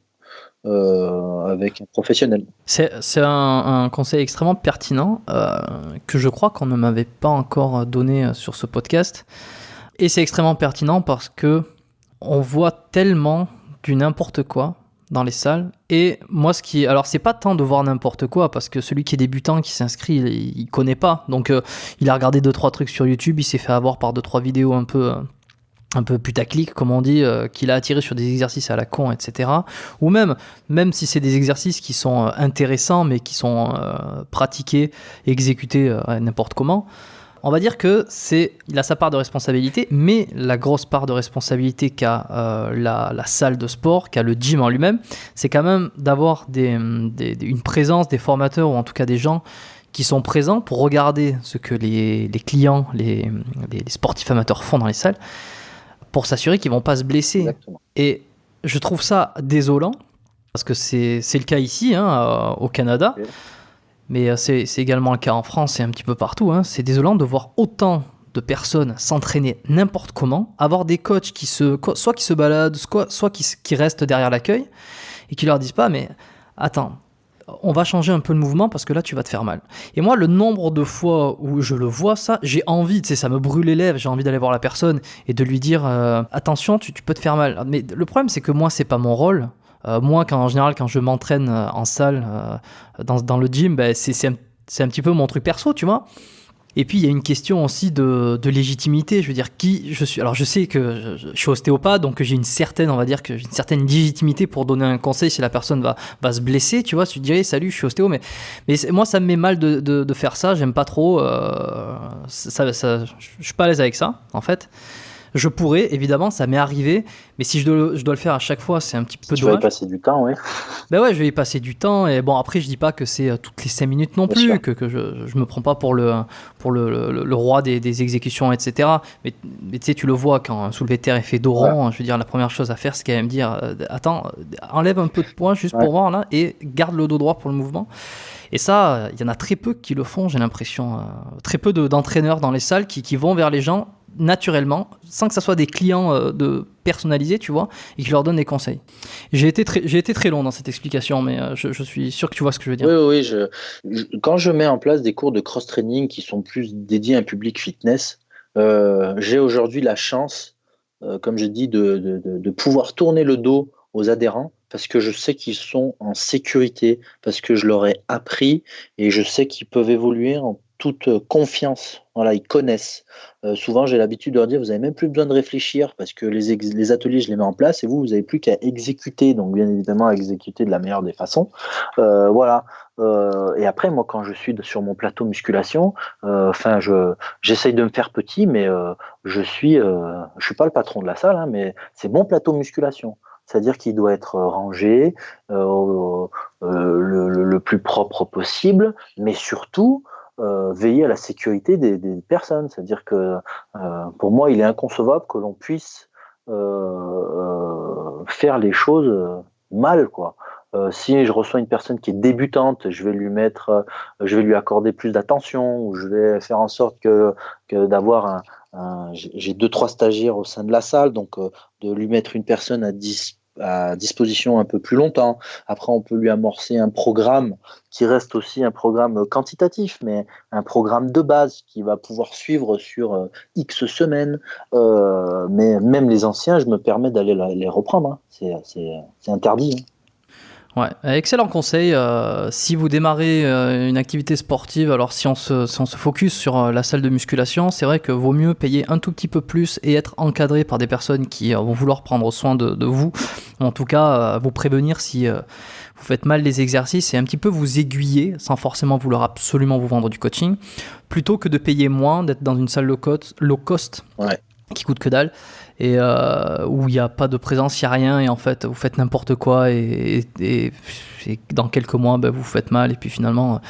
avec un professionnel. C'est un conseil extrêmement pertinent que je crois qu'on ne m'avait pas encore donné sur ce podcast. Et c'est extrêmement pertinent parce que on voit tellement du n'importe quoi dans les salles. Et moi, alors c'est pas tant de voir n'importe quoi, parce que celui qui est débutant, qui s'inscrit, il connaît pas. Donc il a regardé 2-3 trucs sur YouTube, il s'est fait avoir par 2-3 vidéos un peu putaclic, comme on dit, qu'il a attiré sur des exercices à la con, etc. Ou même si c'est des exercices qui sont intéressants, mais qui sont pratiqués, exécutés n'importe comment, on va dire que il a sa part de responsabilité, mais la grosse part de responsabilité qu'a la salle de sport, qu'a le gym en lui-même, c'est quand même d'avoir une présence, des formateurs, ou en tout cas des gens qui sont présents pour regarder ce que les clients, les sportifs amateurs font dans les salles, pour s'assurer qu'ils ne vont pas se blesser. Exactement. Et je trouve ça désolant, parce que c'est le cas ici, au Canada, mais c'est également le cas en France et un petit peu partout. C'est désolant de voir autant de personnes s'entraîner n'importe comment, avoir des coachs soit qui se baladent, soit qui restent derrière l'accueil, et qui leur disent pas, mais attends, on va changer un peu le mouvement parce que là tu vas te faire mal. Et moi, le nombre de fois où je le vois ça, j'ai envie, ça me brûle les lèvres, j'ai envie d'aller voir la personne et de lui dire attention, tu peux te faire mal. Mais le problème, c'est que moi, c'est pas mon rôle. Moi, en général, quand je m'entraîne en salle, dans le gym, c'est un petit peu mon truc perso, tu vois. Et puis il y a une question aussi de légitimité. Je veux dire, qui je suis. Alors je sais que je suis ostéopathe, donc j'ai une certaine légitimité pour donner un conseil si la personne va se blesser. Tu vois, tu dirais salut, je suis ostéo, mais moi ça me met mal de faire ça. J'aime pas trop. Je suis pas à l'aise avec ça, en fait. Je pourrais, évidemment, ça m'est arrivé, mais si je dois le faire à chaque fois, c'est un petit peu dommage. Tu vas y passer du temps, oui. Ben ouais, je vais y passer du temps, et bon, après, je dis pas que c'est toutes les 5 minutes non plus, que je me prends pas pour le roi des exécutions, etc. Mais tu sais, tu le vois quand un soulevé de terre est fait dos rond, je veux dire, la première chose à faire, c'est quand même dire, attends, enlève un peu de poids juste pour voir, là, et garde le dos droit pour le mouvement. Et ça, il y en a très peu qui le font, j'ai l'impression. Très peu d'entraîneurs dans les salles qui vont vers les gens naturellement, sans que ça soit des clients personnalisés, tu vois, et qui leur donnent des conseils. J'ai été très long dans cette explication, mais je suis sûr que tu vois ce que je veux dire. Oui, quand je mets en place des cours de cross-training qui sont plus dédiés à un public fitness, j'ai aujourd'hui la chance, comme je dis, de pouvoir tourner le dos aux adhérents, parce que je sais qu'ils sont en sécurité, parce que je leur ai appris et je sais qu'ils peuvent évoluer en toute confiance. Voilà, ils connaissent. Souvent, j'ai l'habitude de leur dire, vous n'avez même plus besoin de réfléchir parce que les ateliers, je les mets en place et vous n'avez plus qu'à exécuter. Donc, bien évidemment, à exécuter de la meilleure des façons. Voilà. Et après, moi, quand je suis sur mon plateau musculation, j'essaye de me faire petit, mais je suis pas le patron de la salle, mais c'est mon plateau musculation. C'est-à-dire qu'il doit être rangé, le plus propre possible, mais surtout veiller à la sécurité des personnes. C'est-à-dire que pour moi, il est inconcevable que l'on puisse faire les choses mal, quoi. Si je reçois une personne qui est débutante, je vais lui accorder plus d'attention, ou je vais faire en sorte que d'avoir j'ai 2-3 stagiaires au sein de la salle, donc de lui mettre une personne à disposition un peu plus longtemps. Après, on peut lui amorcer un programme qui reste aussi un programme quantitatif, mais un programme de base qui va pouvoir suivre sur X semaines. Mais même les anciens, je me permets d'aller les reprendre. C'est interdit. Ouais, excellent conseil. Si vous démarrez une activité sportive, alors si on se focus sur la salle de musculation, c'est vrai que vaut mieux payer un tout petit peu plus et être encadré par des personnes qui vont vouloir prendre soin de vous, ou en tout cas vous prévenir si vous faites mal les exercices et un petit peu vous aiguiller sans forcément vouloir absolument vous vendre du coaching, plutôt que de payer moins, d'être dans une salle low cost Ouais. qui coûte que dalle et où il n'y a pas de présence, il n'y a rien et en fait vous faites n'importe quoi et dans quelques mois vous faites mal et puis finalement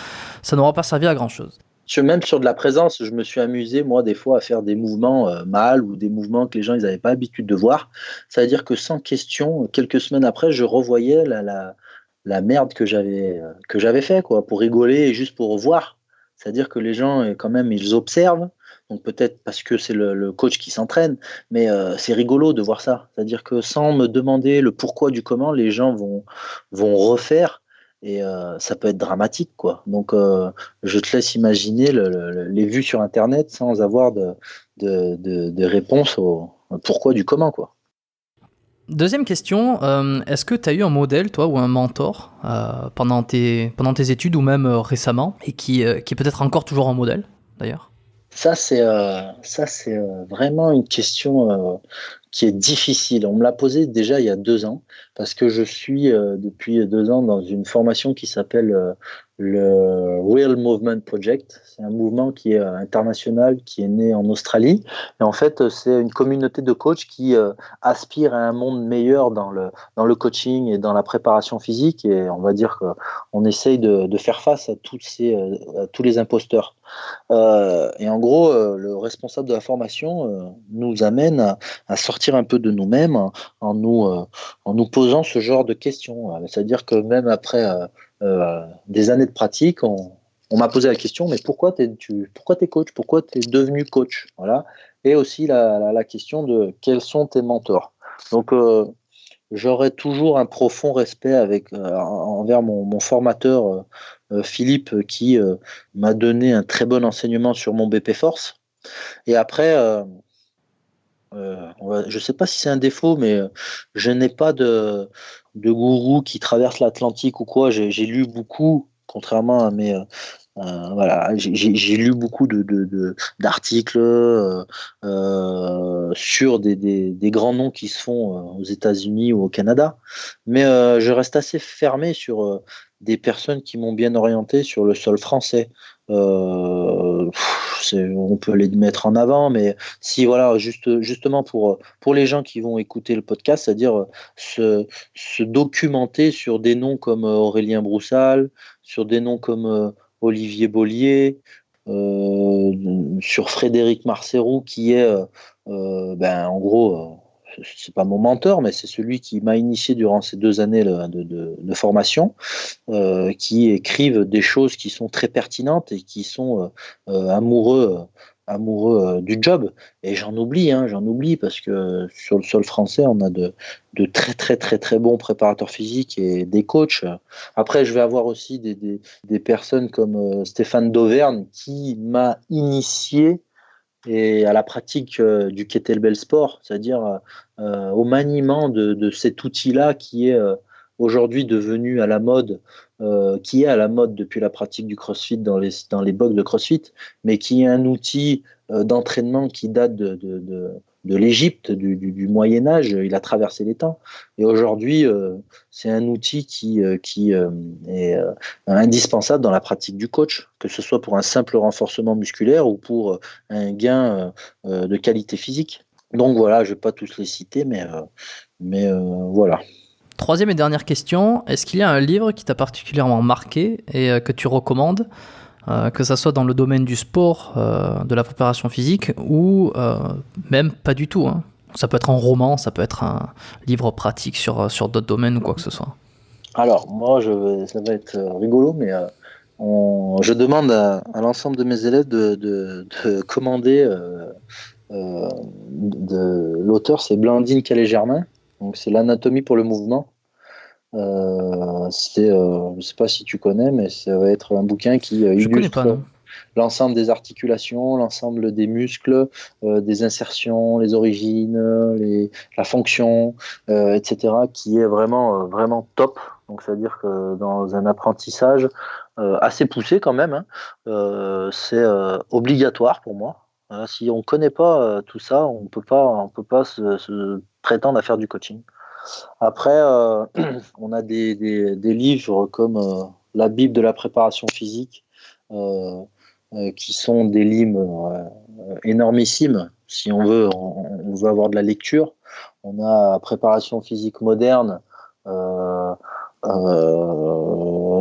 ça n'aura pas servi à grand chose. Même sur de la présence, je me suis amusé, moi, des fois, à faire des mouvements mal ou des mouvements que les gens ils n'avaient pas l'habitude de voir. C'est-à-dire que sans question, quelques semaines après, je revoyais la merde que j'avais fait, quoi, pour rigoler et juste pour voir. C'est-à-dire que les gens, quand même, ils observent. Donc peut-être parce que c'est le coach qui s'entraîne, mais c'est rigolo de voir ça. C'est-à-dire que sans me demander le pourquoi du comment, les gens vont refaire. Et ça peut être dramatique, quoi. Donc, je te laisse imaginer les vues sur Internet sans avoir de réponse au pourquoi du comment, quoi. Deuxième question, est-ce que tu as eu un modèle, toi, ou un mentor pendant tes études ou même récemment et qui est peut-être encore toujours un modèle, d'ailleurs? Ça, c'est vraiment une question qui est difficile. On me l'a posée déjà il y a 2 ans, parce que je suis depuis 2 ans dans une formation qui s'appelle le Real Movement Project. C'est un mouvement qui est international, qui est né en Australie. Et en fait, c'est une communauté de coachs qui aspire à un monde meilleur dans le coaching et dans la préparation physique. Et on va dire qu'on essaye de faire face à à tous les imposteurs. Et en gros, le responsable de la formation nous amène à sortir un peu de nous-mêmes en nous posant ce genre de questions. C'est-à-dire que même après des années de pratique, on m'a posé la question, mais pourquoi t'es coach? Pourquoi tu es devenu coach? Voilà. Et aussi la question de quels sont tes mentors. Donc, j'aurai toujours un profond respect envers mon formateur Philippe qui m'a donné un très bon enseignement sur mon BP Force. Et après, je ne sais pas si c'est un défaut, mais je n'ai pas de gourou qui traverse l'Atlantique ou quoi. J'ai lu beaucoup, contrairement à mes, voilà, j'ai lu beaucoup d'articles sur des grands noms qui se font aux États-Unis ou au Canada, mais je reste assez fermé sur des personnes qui m'ont bien orienté sur le sol français. On peut les mettre en avant, mais si voilà, justement pour les gens qui vont écouter le podcast, c'est-à-dire se documenter sur des noms comme Aurélien Broussal, sur des noms comme Olivier Bollier, sur Frédéric Marcerou, qui est, en gros, c'est pas mon mentor, mais c'est celui qui m'a initié durant ces 2 années de formation, qui écrivent des choses qui sont très pertinentes et qui sont amoureux du job. Et j'en oublie parce que sur le sol français, on a de très très très très bons préparateurs physiques et des coachs. Après, je vais avoir aussi des personnes comme Stéphane Dauvergne qui m'a initié à la pratique du kettlebell sport, c'est-à-dire au maniement de cet outil-là qui est aujourd'hui devenu à la mode, qui est à la mode depuis la pratique du CrossFit dans les box de CrossFit, mais qui est un outil d'entraînement qui date de l'Égypte, du Moyen Âge. Il a traversé les temps. Et aujourd'hui, c'est un outil qui est indispensable dans la pratique du coach, que ce soit pour un simple renforcement musculaire ou pour un gain de qualité physique. Donc voilà, je ne vais pas tous les citer, mais voilà. Troisième et dernière question, est-ce qu'il y a un livre qui t'a particulièrement marqué et que tu recommandes, que ça soit dans le domaine du sport, de la préparation physique ou même pas du tout, hein. Ça peut être un roman, ça peut être un livre pratique sur d'autres domaines ou quoi que ce soit. Alors, moi, ça va être rigolo, mais je demande à l'ensemble de mes élèves de commander. L'auteur, c'est Blandine Calais-Germain. Donc, c'est l'anatomie pour le mouvement. Je ne sais pas si tu connais, mais ça va être un bouquin qui Je connais pas, non. l'ensemble des articulations, l'ensemble des muscles, des insertions, les origines, la fonction, etc., qui est vraiment, vraiment top. Donc, c'est-à-dire que dans un apprentissage assez poussé quand même, hein, c'est obligatoire pour moi. Si on ne connaît pas tout ça, on peut pas se prétendre à faire du coaching. Après, on a des livres comme la Bible de la préparation physique, qui sont des livres énormissimes. Si on veut avoir de la lecture, on a Préparation physique moderne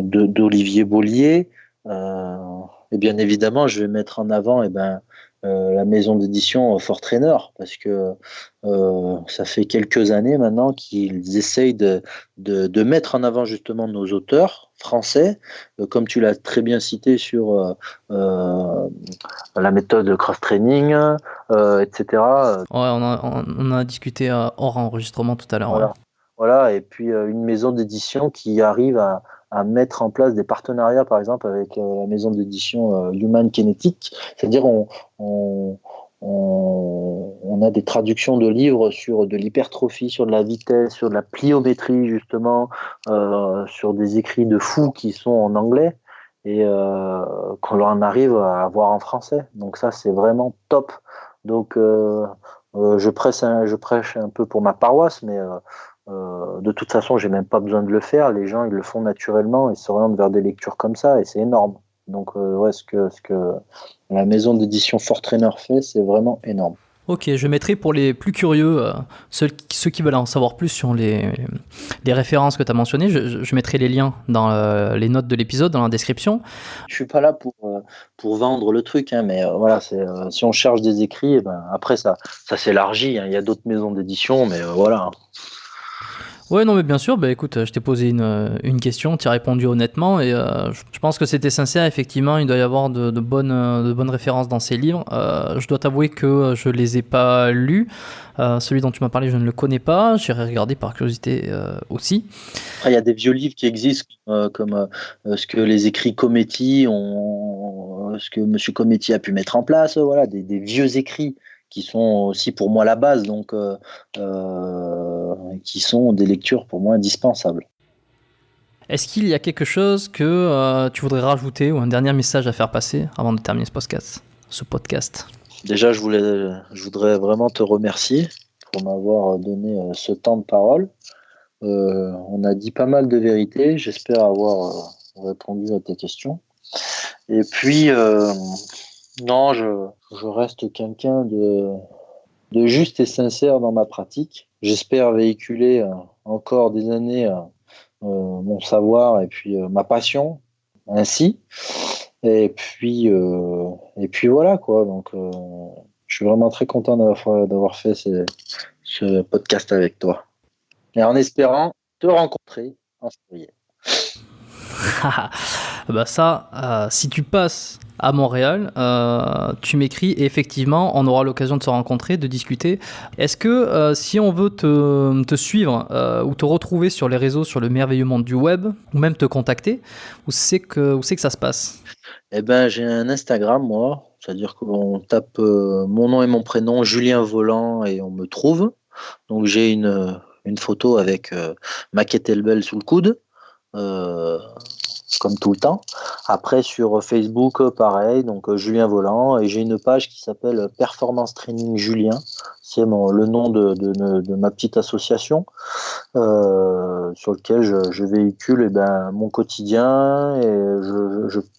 d'Olivier Beaulier. Et bien évidemment, je vais mettre en avant la maison d'édition Fort Trainer, parce que ça fait quelques années maintenant qu'ils essayent de mettre en avant justement nos auteurs français, comme tu l'as très bien cité sur la méthode cross-training, etc. Ouais, on a discuté hors enregistrement tout à l'heure. Voilà. Ouais. Voilà, et puis une maison d'édition qui arrive à mettre en place des partenariats, par exemple, avec la maison d'édition Human Kinetic. C'est-à-dire, on a des traductions de livres sur de l'hypertrophie, sur de la vitesse, sur de la pliométrie, justement, sur des écrits de fous qui sont en anglais et qu'on en arrive à avoir en français. Donc ça, c'est vraiment top. Donc, je prêche un peu pour ma paroisse, mais de toute façon, j'ai même pas besoin de le faire. Les gens, ils le font naturellement et s'orientent vers des lectures comme ça, et c'est énorme. Donc, ouais, ce que la maison d'édition Fort Trainer fait, c'est vraiment énorme. Ok, je mettrai pour les plus curieux, ceux qui veulent en savoir plus sur les références que tu as mentionnées, je mettrai les liens dans les notes de l'épisode, dans la description. Je suis pas là pour vendre le truc, hein, mais voilà, si on cherche des écrits, après ça s'élargit, hein. Il y a d'autres maisons d'édition, mais voilà. Ouais, non, mais bien sûr, écoute, je t'ai posé une question, tu as répondu honnêtement, et je pense que c'était sincère. Effectivement, il doit y avoir de bonnes références dans ces livres. Je dois t'avouer que je les ai pas lus. Celui dont tu m'as parlé, je ne le connais pas. J'irai regarder par curiosité aussi. Après, il y a des vieux livres qui existent, comme ce que les écrits Cometti ce que M. Cometti a pu mettre en place, voilà, des vieux écrits qui sont aussi pour moi la base, donc qui sont des lectures pour moi indispensables. Est-ce qu'il y a quelque chose que tu voudrais rajouter ou un dernier message à faire passer avant de terminer ce podcast? Déjà, je voudrais vraiment te remercier pour m'avoir donné ce temps de parole. On a dit pas mal de vérités, j'espère avoir répondu à tes questions. Et puis, non, je reste quelqu'un de juste et sincère dans ma pratique. J'espère véhiculer encore des années mon savoir et puis ma passion ainsi. Et puis voilà quoi. Donc, je suis vraiment très content d'avoir fait ce podcast avec toi. Et en espérant te rencontrer en février. Si tu passes à Montréal, tu m'écris et effectivement, on aura l'occasion de se rencontrer, de discuter. Est-ce que si on veut te suivre ou te retrouver sur les réseaux, sur le merveilleux monde du web, ou même te contacter, où c'est que ça se passe? Eh ben, j'ai un Instagram, moi. C'est-à-dire qu'on tape mon nom et mon prénom, Julien Volant, et on me trouve. Donc, j'ai une photo avec ma kettlebell sous le coude. Comme tout le temps. Après, sur Facebook, pareil, donc Julien Volant, et j'ai une page qui s'appelle Performance Training Julien. C'est le nom de ma petite association sur lequel je véhicule mon quotidien, et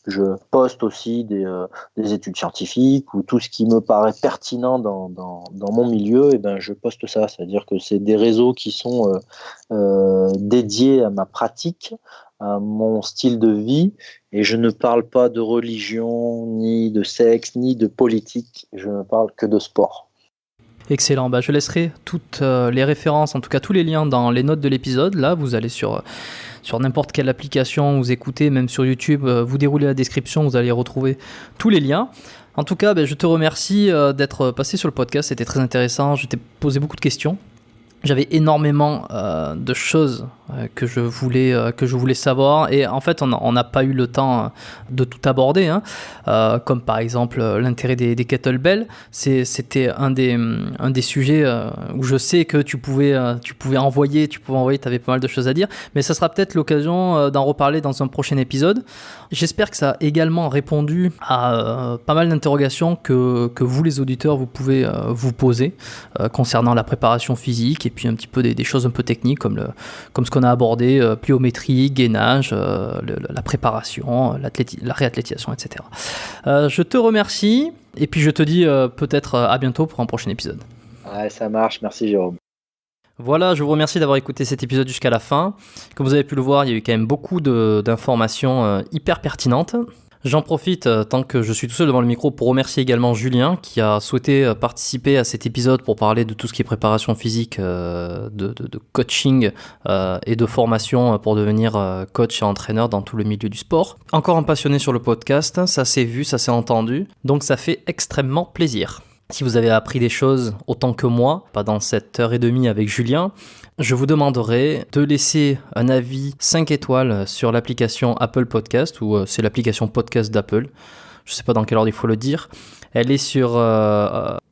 je poste aussi des études scientifiques ou tout ce qui me paraît pertinent dans mon milieu, et je poste ça. C'est-à-dire que c'est des réseaux qui sont dédiés à ma pratique, à mon style de vie, et je ne parle pas de religion, ni de sexe, ni de politique, je ne parle que de sport. Excellent, je laisserai toutes les références, en tout cas tous les liens dans les notes de l'épisode. Là, vous allez sur n'importe quelle application, vous écoutez, même sur YouTube, vous déroulez la description, vous allez retrouver tous les liens. En tout cas, je te remercie d'être passé sur le podcast, c'était très intéressant, je t'ai posé beaucoup de questions. J'avais énormément de choses que je voulais savoir. Et en fait, on n'a pas eu le temps de tout aborder, hein. Comme par exemple l'intérêt des kettlebells. C'était un des sujets où je sais que tu pouvais envoyer, tu avais pas mal de choses à dire. Mais ça sera peut-être l'occasion d'en reparler dans un prochain épisode. J'espère que ça a également répondu à pas mal d'interrogations que vous, les auditeurs, vous pouvez vous poser concernant la préparation physique et puis un petit peu des choses un peu techniques comme ce qu'on a abordé, pliométrie, gainage, la préparation, la réathlétisation, etc. Je te remercie et puis je te dis peut-être à bientôt pour un prochain épisode. Ouais, ça marche, merci Jérôme. Voilà, je vous remercie d'avoir écouté cet épisode jusqu'à la fin. Comme vous avez pu le voir, il y a eu quand même beaucoup d'informations hyper pertinentes. J'en profite, tant que je suis tout seul devant le micro, pour remercier également Julien qui a souhaité participer à cet épisode pour parler de tout ce qui est préparation physique, de coaching et de formation pour devenir coach et entraîneur dans tout le milieu du sport. Encore un passionné sur le podcast, ça s'est vu, ça s'est entendu, donc ça fait extrêmement plaisir. Si vous avez appris des choses autant que moi, pendant cette heure et demie avec Julien, je vous demanderai de laisser un avis 5 étoiles sur l'application Apple Podcast, ou c'est l'application podcast d'Apple. Je ne sais pas dans quel ordre il faut le dire. Elle est sur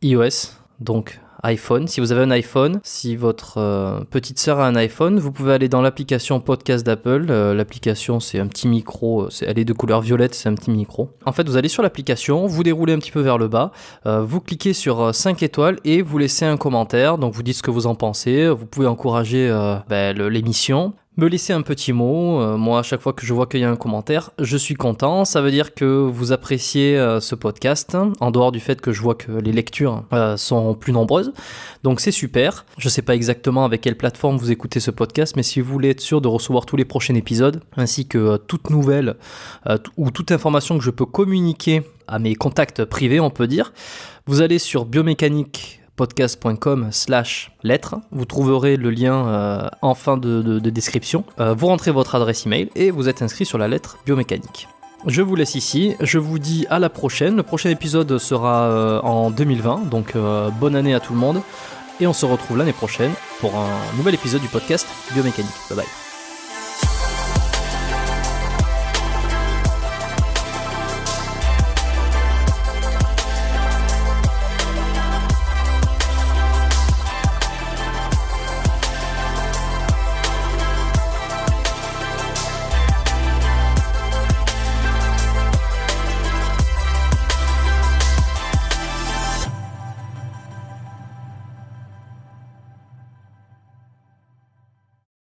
iOS, donc iPhone. Si vous avez un iPhone, si votre petite sœur a un iPhone, vous pouvez aller dans l'application podcast d'Apple. L'application, c'est un petit micro, elle est de couleur violette, c'est un petit micro. En fait, vous allez sur l'application, vous déroulez un petit peu vers le bas, vous cliquez sur 5 étoiles et vous laissez un commentaire. Donc vous dites ce que vous en pensez, vous pouvez encourager l'émission. Me laisser un petit mot, moi à chaque fois que je vois qu'il y a un commentaire, je suis content, ça veut dire que vous appréciez ce podcast, en dehors du fait que je vois que les lectures sont plus nombreuses, donc c'est super. Je sais pas exactement avec quelle plateforme vous écoutez ce podcast, mais si vous voulez être sûr de recevoir tous les prochains épisodes, ainsi que toute nouvelle ou toute information que je peux communiquer à mes contacts privés, on peut dire, vous allez sur biomecaniquepodcast.com/lettres. Vous trouverez le lien en fin de description. Vous rentrez votre adresse email et vous êtes inscrit sur la lettre biomécanique. Je vous laisse ici. Je vous dis à la prochaine. Le prochain épisode sera en 2020. Donc bonne année à tout le monde. Et on se retrouve l'année prochaine pour un nouvel épisode du podcast Biomécanique. Bye bye.